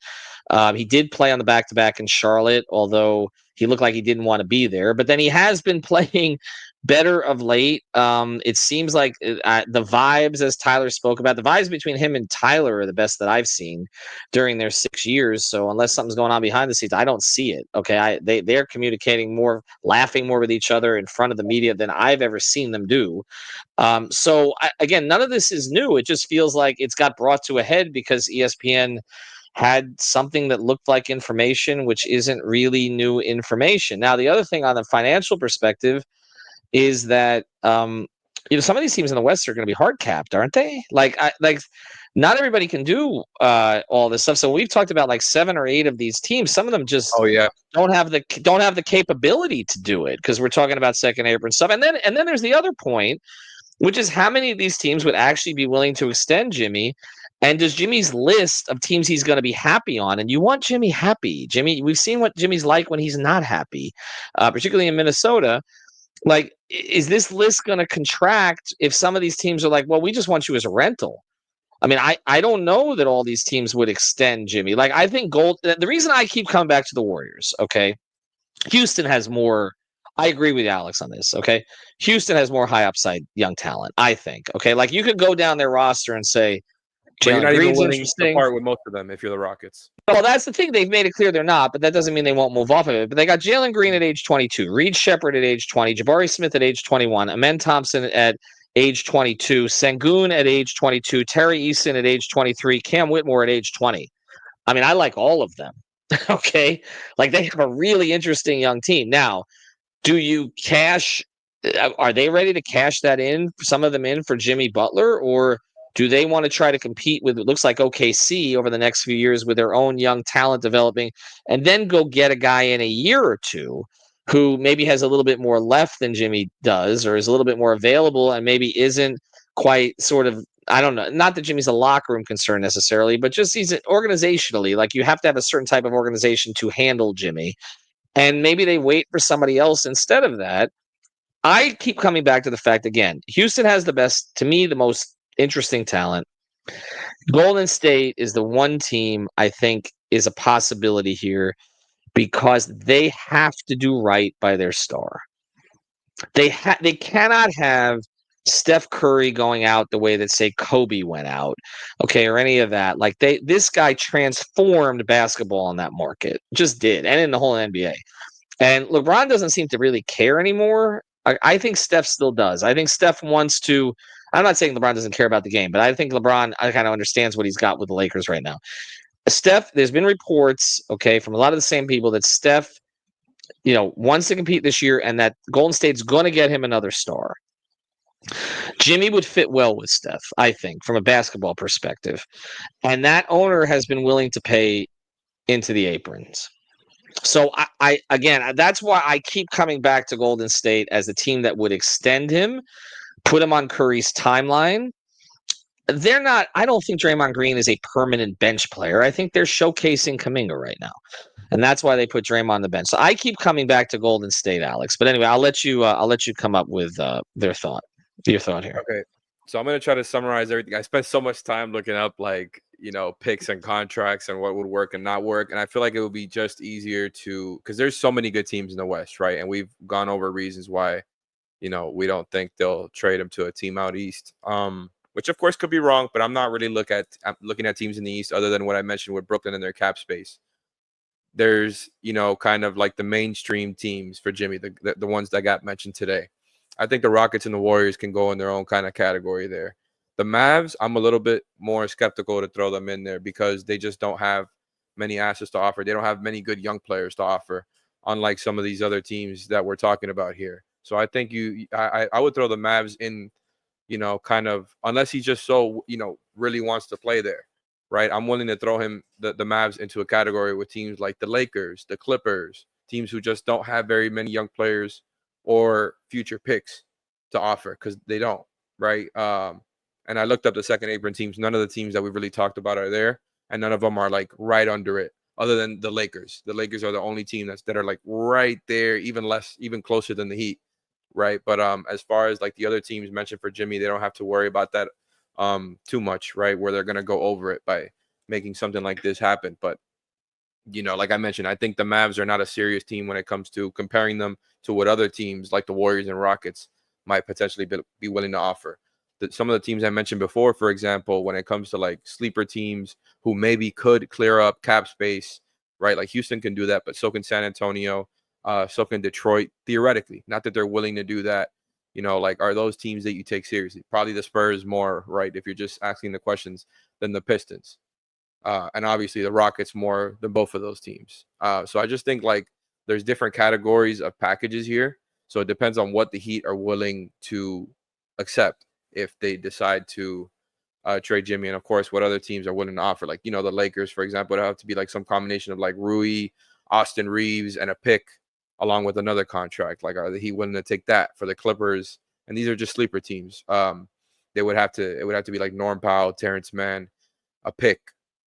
He did play on the back-to-back in Charlotte, although he looked like he didn't want to be there. But then he has been playing better of late. It seems like the vibes, as Tyler spoke about, the vibes between him and Tyler are the best that I've seen during their 6 years. So unless something's going on behind the scenes, I don't see it. Okay, they're communicating more, laughing more with each other in front of the media than I've ever seen them do. So again, none of this is new. It just feels like it's got brought to a head because ESPN had something that looked like information, which isn't really new information. Now, the other thing on the financial perspective is that some of these teams in the West are going to be hard capped, aren't they? Like not everybody can do all this stuff. So we've talked about like 7 or 8 of these teams. Some of them just don't have the capability to do it, because we're talking about second apron stuff. And then there's the other point, which is how many of these teams would actually be willing to extend Jimmy. And does Jimmy's list of teams he's going to be happy on, and you want Jimmy happy. Jimmy, we've seen what Jimmy's like when he's not happy, particularly in Minnesota. Like, is this list going to contract if some of these teams are like, well, we just want you as a rental? I mean, I don't know that all these teams would extend Jimmy. Like, I think the reason I keep coming back to the Warriors, okay, Houston has more I agree with Alex on this. Okay. Houston has more high upside young talent, I think. Okay. Like you could go down their roster and say, But you're Jalen not even Green's willing to interesting. part with most of them if you're the Rockets. Well, that's the thing. They've made it clear they're not, but that doesn't mean they won't move off of it. But they got Jalen Green at age 22, Reed Shepard at age 20, Jabari Smith at age 21, Amen Thompson at age 22, Sengun at age 22, Terry Eason at age 23, Cam Whitmore at age 20. I mean, I like all of them. Okay. Like they have a really interesting young team. Now, do you cash? Are they ready to cash that in, some of them in for Jimmy Butler, or do they want to try to compete with it looks like OKC over the next few years with their own young talent developing, and then go get a guy in a year or two who maybe has a little bit more left than Jimmy does, or is a little bit more available, and maybe isn't quite sort of. I don't know. Not that Jimmy's a locker room concern necessarily, but just he's organizationally. Like you have to have a certain type of organization to handle Jimmy, and maybe they wait for somebody else instead of that. I keep coming back to the fact again, Houston has the best, to me, the most interesting talent. Golden State is the one team I think is a possibility here because they have to do right by their star. They cannot have Steph Curry going out the way that say Kobe went out, okay, or any of that. Like this guy transformed basketball in that market, just did, and in the whole NBA. And LeBron doesn't seem to really care anymore. I think Steph still does. I think Steph wants to. I'm not saying LeBron doesn't care about the game, but I think LeBron kind of understands what he's got with the Lakers right now. Steph, there's been reports, okay, from a lot of the same people that Steph, wants to compete this year and that Golden State's going to get him another star. Jimmy would fit well with Steph, I think, from a basketball perspective. And that owner has been willing to pay into the aprons. So I again, that's why I keep coming back to Golden State as a team that would extend him, put him on Curry's timeline. They're not. I don't think Draymond Green is a permanent bench player. I think they're showcasing Kuminga right now, and that's why they put Draymond on the bench. So I keep coming back to Golden State, Alex. But anyway, I'll let you come up with your thought here. Okay. So I'm going to try to summarize everything. I spent so much time looking up picks and contracts and what would work and not work. And I feel like it would be just easier because there's so many good teams in the West, right? And we've gone over reasons why, we don't think they'll trade him to a team out East. Which of course could be wrong, but I'm not really looking at teams in the East other than what I mentioned with Brooklyn and their cap space. There's, kind of like the mainstream teams for Jimmy, the ones that got mentioned today. I think the Rockets and the Warriors can go in their own kind of category there. The Mavs, I'm a little bit more skeptical to throw them in there because they just don't have many assets to offer. They don't have many good young players to offer, unlike some of these other teams that we're talking about here. So I think I would throw the Mavs in, kind of, unless he just so, really wants to play there, right? I'm willing to throw him, the Mavs, into a category with teams like the Lakers, the Clippers, teams who just don't have very many young players or future picks to offer because they don't, right? And I looked up the second apron teams. None of the teams that we've really talked about are there, and none of them are like right under it, other than the Lakers. The Lakers are the only team that are like right there, even closer than the Heat, right? But as far as like the other teams mentioned for Jimmy, they don't have to worry about that too much, right? Where they're gonna go over it by making something like this happen. But like I mentioned, I think the Mavs are not a serious team when it comes to comparing them to what other teams like the Warriors and Rockets might potentially be willing to offer. Some of the teams I mentioned before, for example, when it comes to like sleeper teams who maybe could clear up cap space, right? Like Houston can do that, but so can San Antonio, so can Detroit, theoretically. Not that they're willing to do that. Like, are those teams that you take seriously? Probably the Spurs more, right? If you're just asking the questions, than the Pistons. And obviously the Rockets more than both of those teams. So I just think like there's different categories of packages here. So it depends on what the Heat are willing to accept if they decide to trade Jimmy. And of course, what other teams are willing to offer. Like, the Lakers, for example, it'll have to be like some combination of like Rui, Austin Reeves, and a pick along with another contract. Like, are the Heat willing to take that? For the Clippers? And these are just sleeper teams. It would have to be like Norm Powell, Terrence Mann, a pick,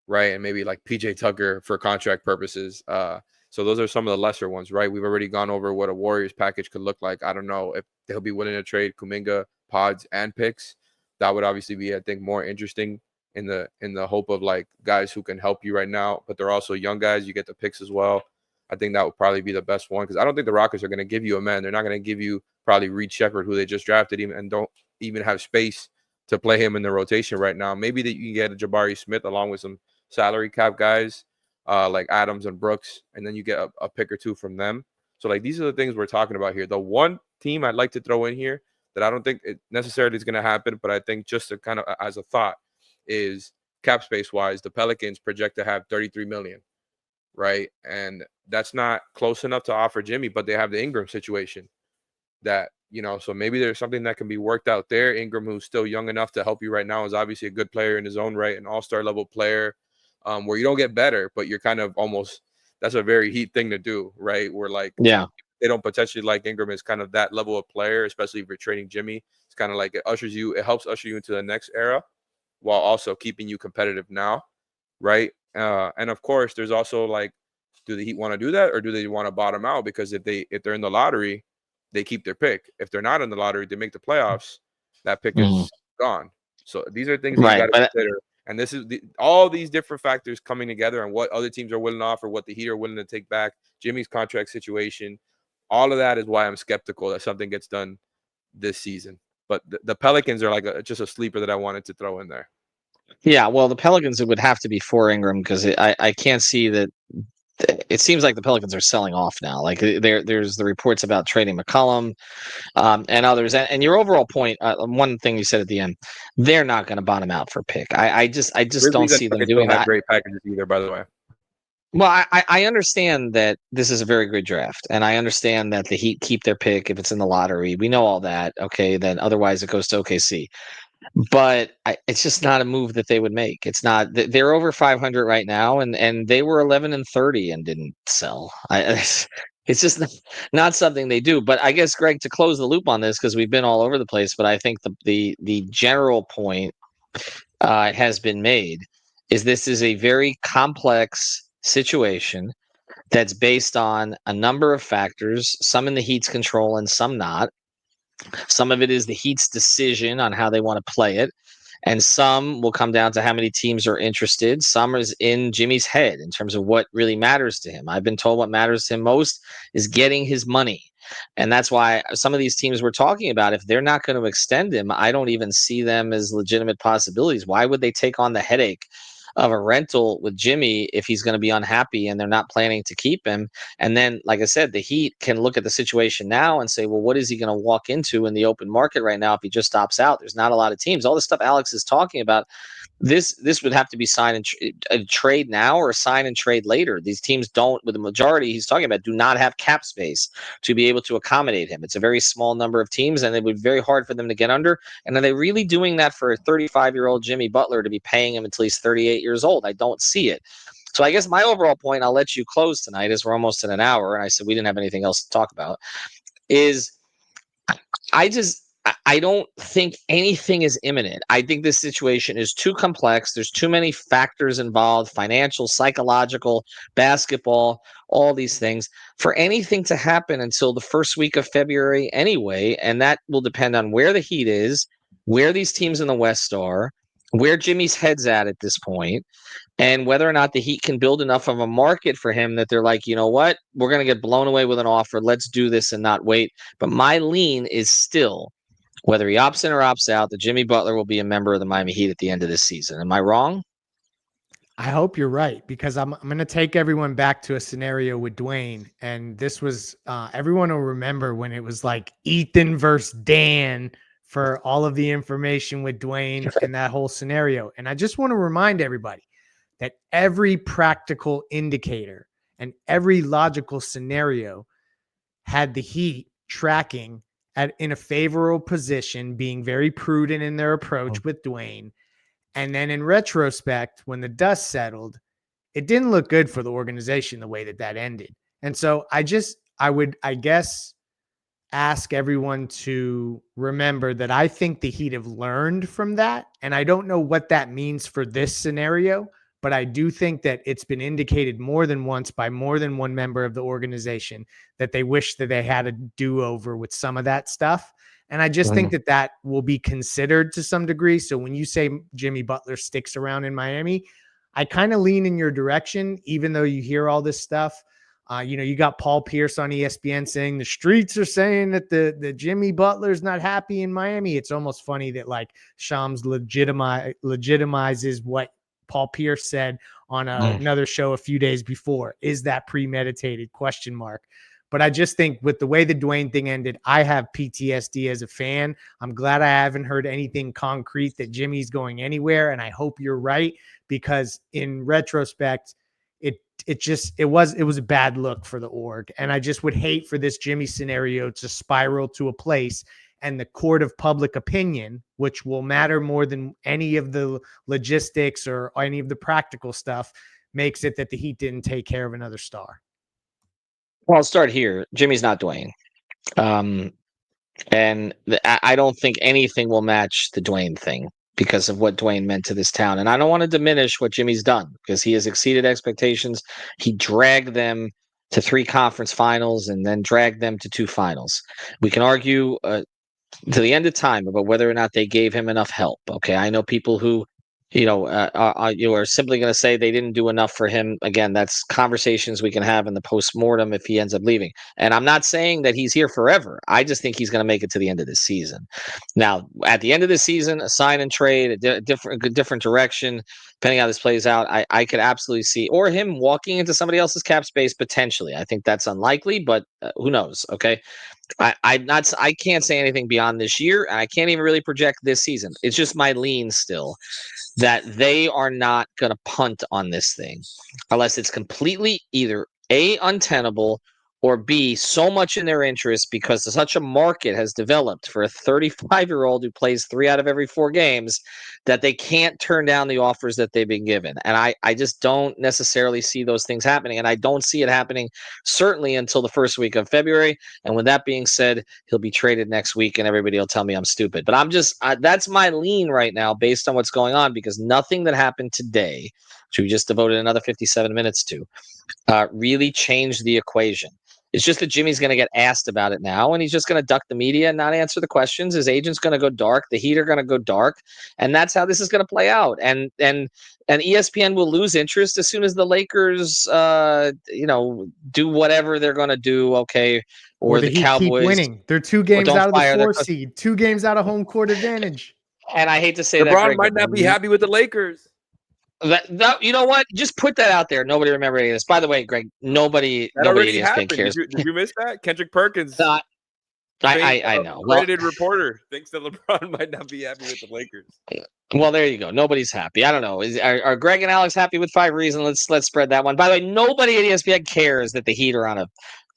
right? And maybe like PJ Tucker for contract purposes. So those are some of the lesser ones, right? We've already gone over what a Warriors package could look like. I don't know if they'll be willing to trade Kuminga, pods, and picks. That would obviously be, I think, more interesting in the hope of like guys who can help you right now, but they're also young guys. You get the picks as well. I think that would probably be the best one, because I don't think the Rockets are going to give you a man. They're not going to give you probably Reed Shepherd, who they just drafted him and don't even have space to play him in the rotation right now. Maybe that you can get a Jabari Smith along with some salary cap guys like Adams and Brooks, and then you get a pick or two from them. So like these are the things we're talking about here. The one team I'd like to throw in here that I don't think it necessarily is going to happen, but I think just to kind of as a thought is cap space wise, the Pelicans project to have 33 million, right? And that's not close enough to offer Jimmy, but they have the Ingram situation that, so maybe there's something that can be worked out there. Ingram, who's still young enough to help you right now, is obviously a good player in his own right, an all-star level player, where you don't get better, but you're kind of almost, that's a very Heat thing to do, right? Where like, yeah, they don't potentially like Ingram as kind of that level of player, especially if you're trading Jimmy. It's kind of like it helps usher you into the next era while also keeping you competitive now, right? And of course, there's also like, do the Heat want to do that, or do they want to bottom out? Because if they're in the lottery, they keep their pick. If they're not in the lottery, they make the playoffs, that pick is gone. So these are things that you got to consider. And this is all these different factors coming together, and what other teams are willing to offer, what the Heat are willing to take back, Jimmy's contract situation. All of that is why I'm skeptical that something gets done this season. But the Pelicans are like just a sleeper that I wanted to throw in there. Yeah, well, the Pelicans, it would have to be for Ingram, because I can't see that. It seems like the Pelicans are selling off now. Like there's the reports about trading McCollum and others. And your overall point, one thing you said at the end, they're not going to bottom out for pick. I just don't see them doing that. Great packages either, by the way. Well, I understand that this is a very good draft, and I understand that the Heat keep their pick if it's in the lottery. We know all that. Okay, then otherwise it goes to OKC. But it's just not a move that they would make. It's not. They're over 500 right now, and they were 11-30 and didn't sell. It's just not something they do. But I guess, Greg, to close the loop on this, because we've been all over the place, but I think the general point has been made, is this is a very complex situation that's based on a number of factors, some in the Heat's control and some not. Some of it is the Heat's decision on how they want to play it, and some will come down to how many teams are interested. Some is in Jimmy's head in terms of what really matters to him. I've been told what matters to him most is getting his money. And that's why some of these teams we're talking about, if they're not going to extend him, I don't even see them as legitimate possibilities. Why would they take on the headache of a rental with Jimmy if he's going to be unhappy and they're not planning to keep him? And then, like I said, the Heat can look at the situation now and say, well, what is he going to walk into in the open market right now if he just opts out? There's not a lot of teams. All the stuff Alex is talking about, this would have to be sign and a trade now or sign and trade later. These teams don't, with the majority he's talking about, do not have cap space to be able to accommodate him. It's a very small number of teams, and it would be very hard for them to get under. And are they really doing that for a 35-year-old Jimmy Butler to be paying him until he's 38 years old? I don't see it. So I guess my overall point, I'll let you close tonight, as we're almost in an hour, and I said we didn't have anything else to talk about, is I don't think anything is imminent. I think this situation is too complex. There's too many factors involved, financial, psychological, basketball, all these things, for anything to happen until the first week of February anyway. And that will depend on where the Heat is, where these teams in the West are, where Jimmy's head's at this point, and whether or not the Heat can build enough of a market for him that they're like, you know what, we're going to get blown away with an offer. Let's do this and not wait. But my lean is still, whether he opts in or opts out, that Jimmy Butler will be a member of the Miami Heat at the end of this season. Am I wrong? I hope you're right, because I'm going to take everyone back to a scenario with Dwayne. And this was, everyone will remember when it was like Ethan versus Dan for all of the information with Dwayne and that whole scenario. And I just want to remind everybody that every practical indicator and every logical scenario had the Heat tracking in a favorable position, being very prudent in their approach with Dwayne. And then in retrospect, when the dust settled, it didn't look good for the organization the way that ended. And so I would ask everyone to remember that I think the Heat have learned from that. And I don't know what that means for this scenario, but I do think that it's been indicated more than once by more than one member of the organization that they wish that they had a do-over with some of that stuff. And I just think that will be considered to some degree. So when you say Jimmy Butler sticks around in Miami, I kind of lean in your direction, even though you hear all this stuff. You got Paul Pierce on ESPN saying the streets are saying that the Jimmy Butler's not happy in Miami. It's almost funny that like Shams legitimizes what Paul Pierce said on another show a few days before. Is that premeditated ? But I just think with the way the Dwayne thing ended, I have PTSD as a fan. I'm glad I haven't heard anything concrete that Jimmy's going anywhere. And I hope you're right, because in retrospect, it was a bad look for the org. And I just would hate for this Jimmy scenario to spiral to a place and the court of public opinion, which will matter more than any of the logistics or any of the practical stuff, makes it that the Heat didn't take care of another star. Well, I'll start here. Jimmy's not Dwayne. I don't think anything will match the Dwayne thing because of what Dwayne meant to this town. And I don't want to diminish what Jimmy's done because he has exceeded expectations. He dragged them to 3 conference finals and then dragged them to 2 finals. We can argue to the end of time about whether or not they gave him enough help. Okay, I know people who you are simply going to say they didn't do enough for him. Again, that's conversations we can have in the postmortem if he ends up leaving. And I'm not saying that he's here forever. I just think he's going to make it to the end of this season. Now, at the end of the season, a sign and trade, a different direction, depending on how this plays out, I could absolutely see, or him walking into somebody else's cap space potentially. I think that's unlikely, but who knows? Okay. I can't say anything beyond this year, and I can't even really project this season. It's just my lean still that they are not going to punt on this thing unless it's completely either A, untenable, or B, so much in their interest because such a market has developed for a 35-year-old who plays 3 out of every 4 games that they can't turn down the offers that they've been given. And I just don't necessarily see those things happening. And I don't see it happening certainly until the first week of February. And with that being said, he'll be traded next week and everybody will tell me I'm stupid. But I'm just, that's my lean right now based on what's going on, because nothing that happened today, which we just devoted another 57 minutes to, really changed the equation. It's just that Jimmy's going to get asked about it now, and he's just going to duck the media and not answer the questions. His agent's going to go dark. The Heat are going to go dark, and that's how this is going to play out. And ESPN will lose interest as soon as the Lakers, do whatever they're going to do. Okay, or the Heat Cowboys keep winning. They're 2 games out of the 4 seed, 2 games out of home court advantage. And I hate to say LeBron that, Greg, might not be happy with the Lakers. That you know what? Just put that out there. Nobody remember any of this. By the way, Greg, nobody happened. cares. Did you miss that? Kendrick Perkins, I know. Credited reporter thinks that LeBron might not be happy with the Lakers. Well, there you go. Nobody's happy. I don't know. Are Greg and Alex happy with 5 reasons? Let's spread that one. By the way, nobody at ESPN cares that the Heat are on a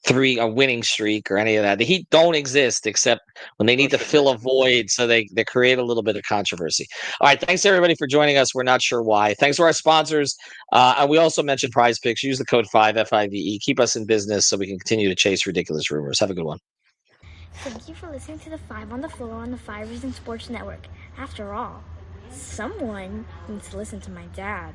winning streak or any of that. The Heat don't exist except when they need to fill a void, so they create a little bit of controversy. All right, thanks everybody for joining us. We're not sure why. Thanks to our sponsors. And we also mentioned Prize Picks. Use the code 5FIVE. Keep us in business so we can continue to chase ridiculous rumors. Have a good one. Thank you for listening to the 5 on the Floor on the 5 Reasons Sports Network. After all, someone needs to listen to my dad.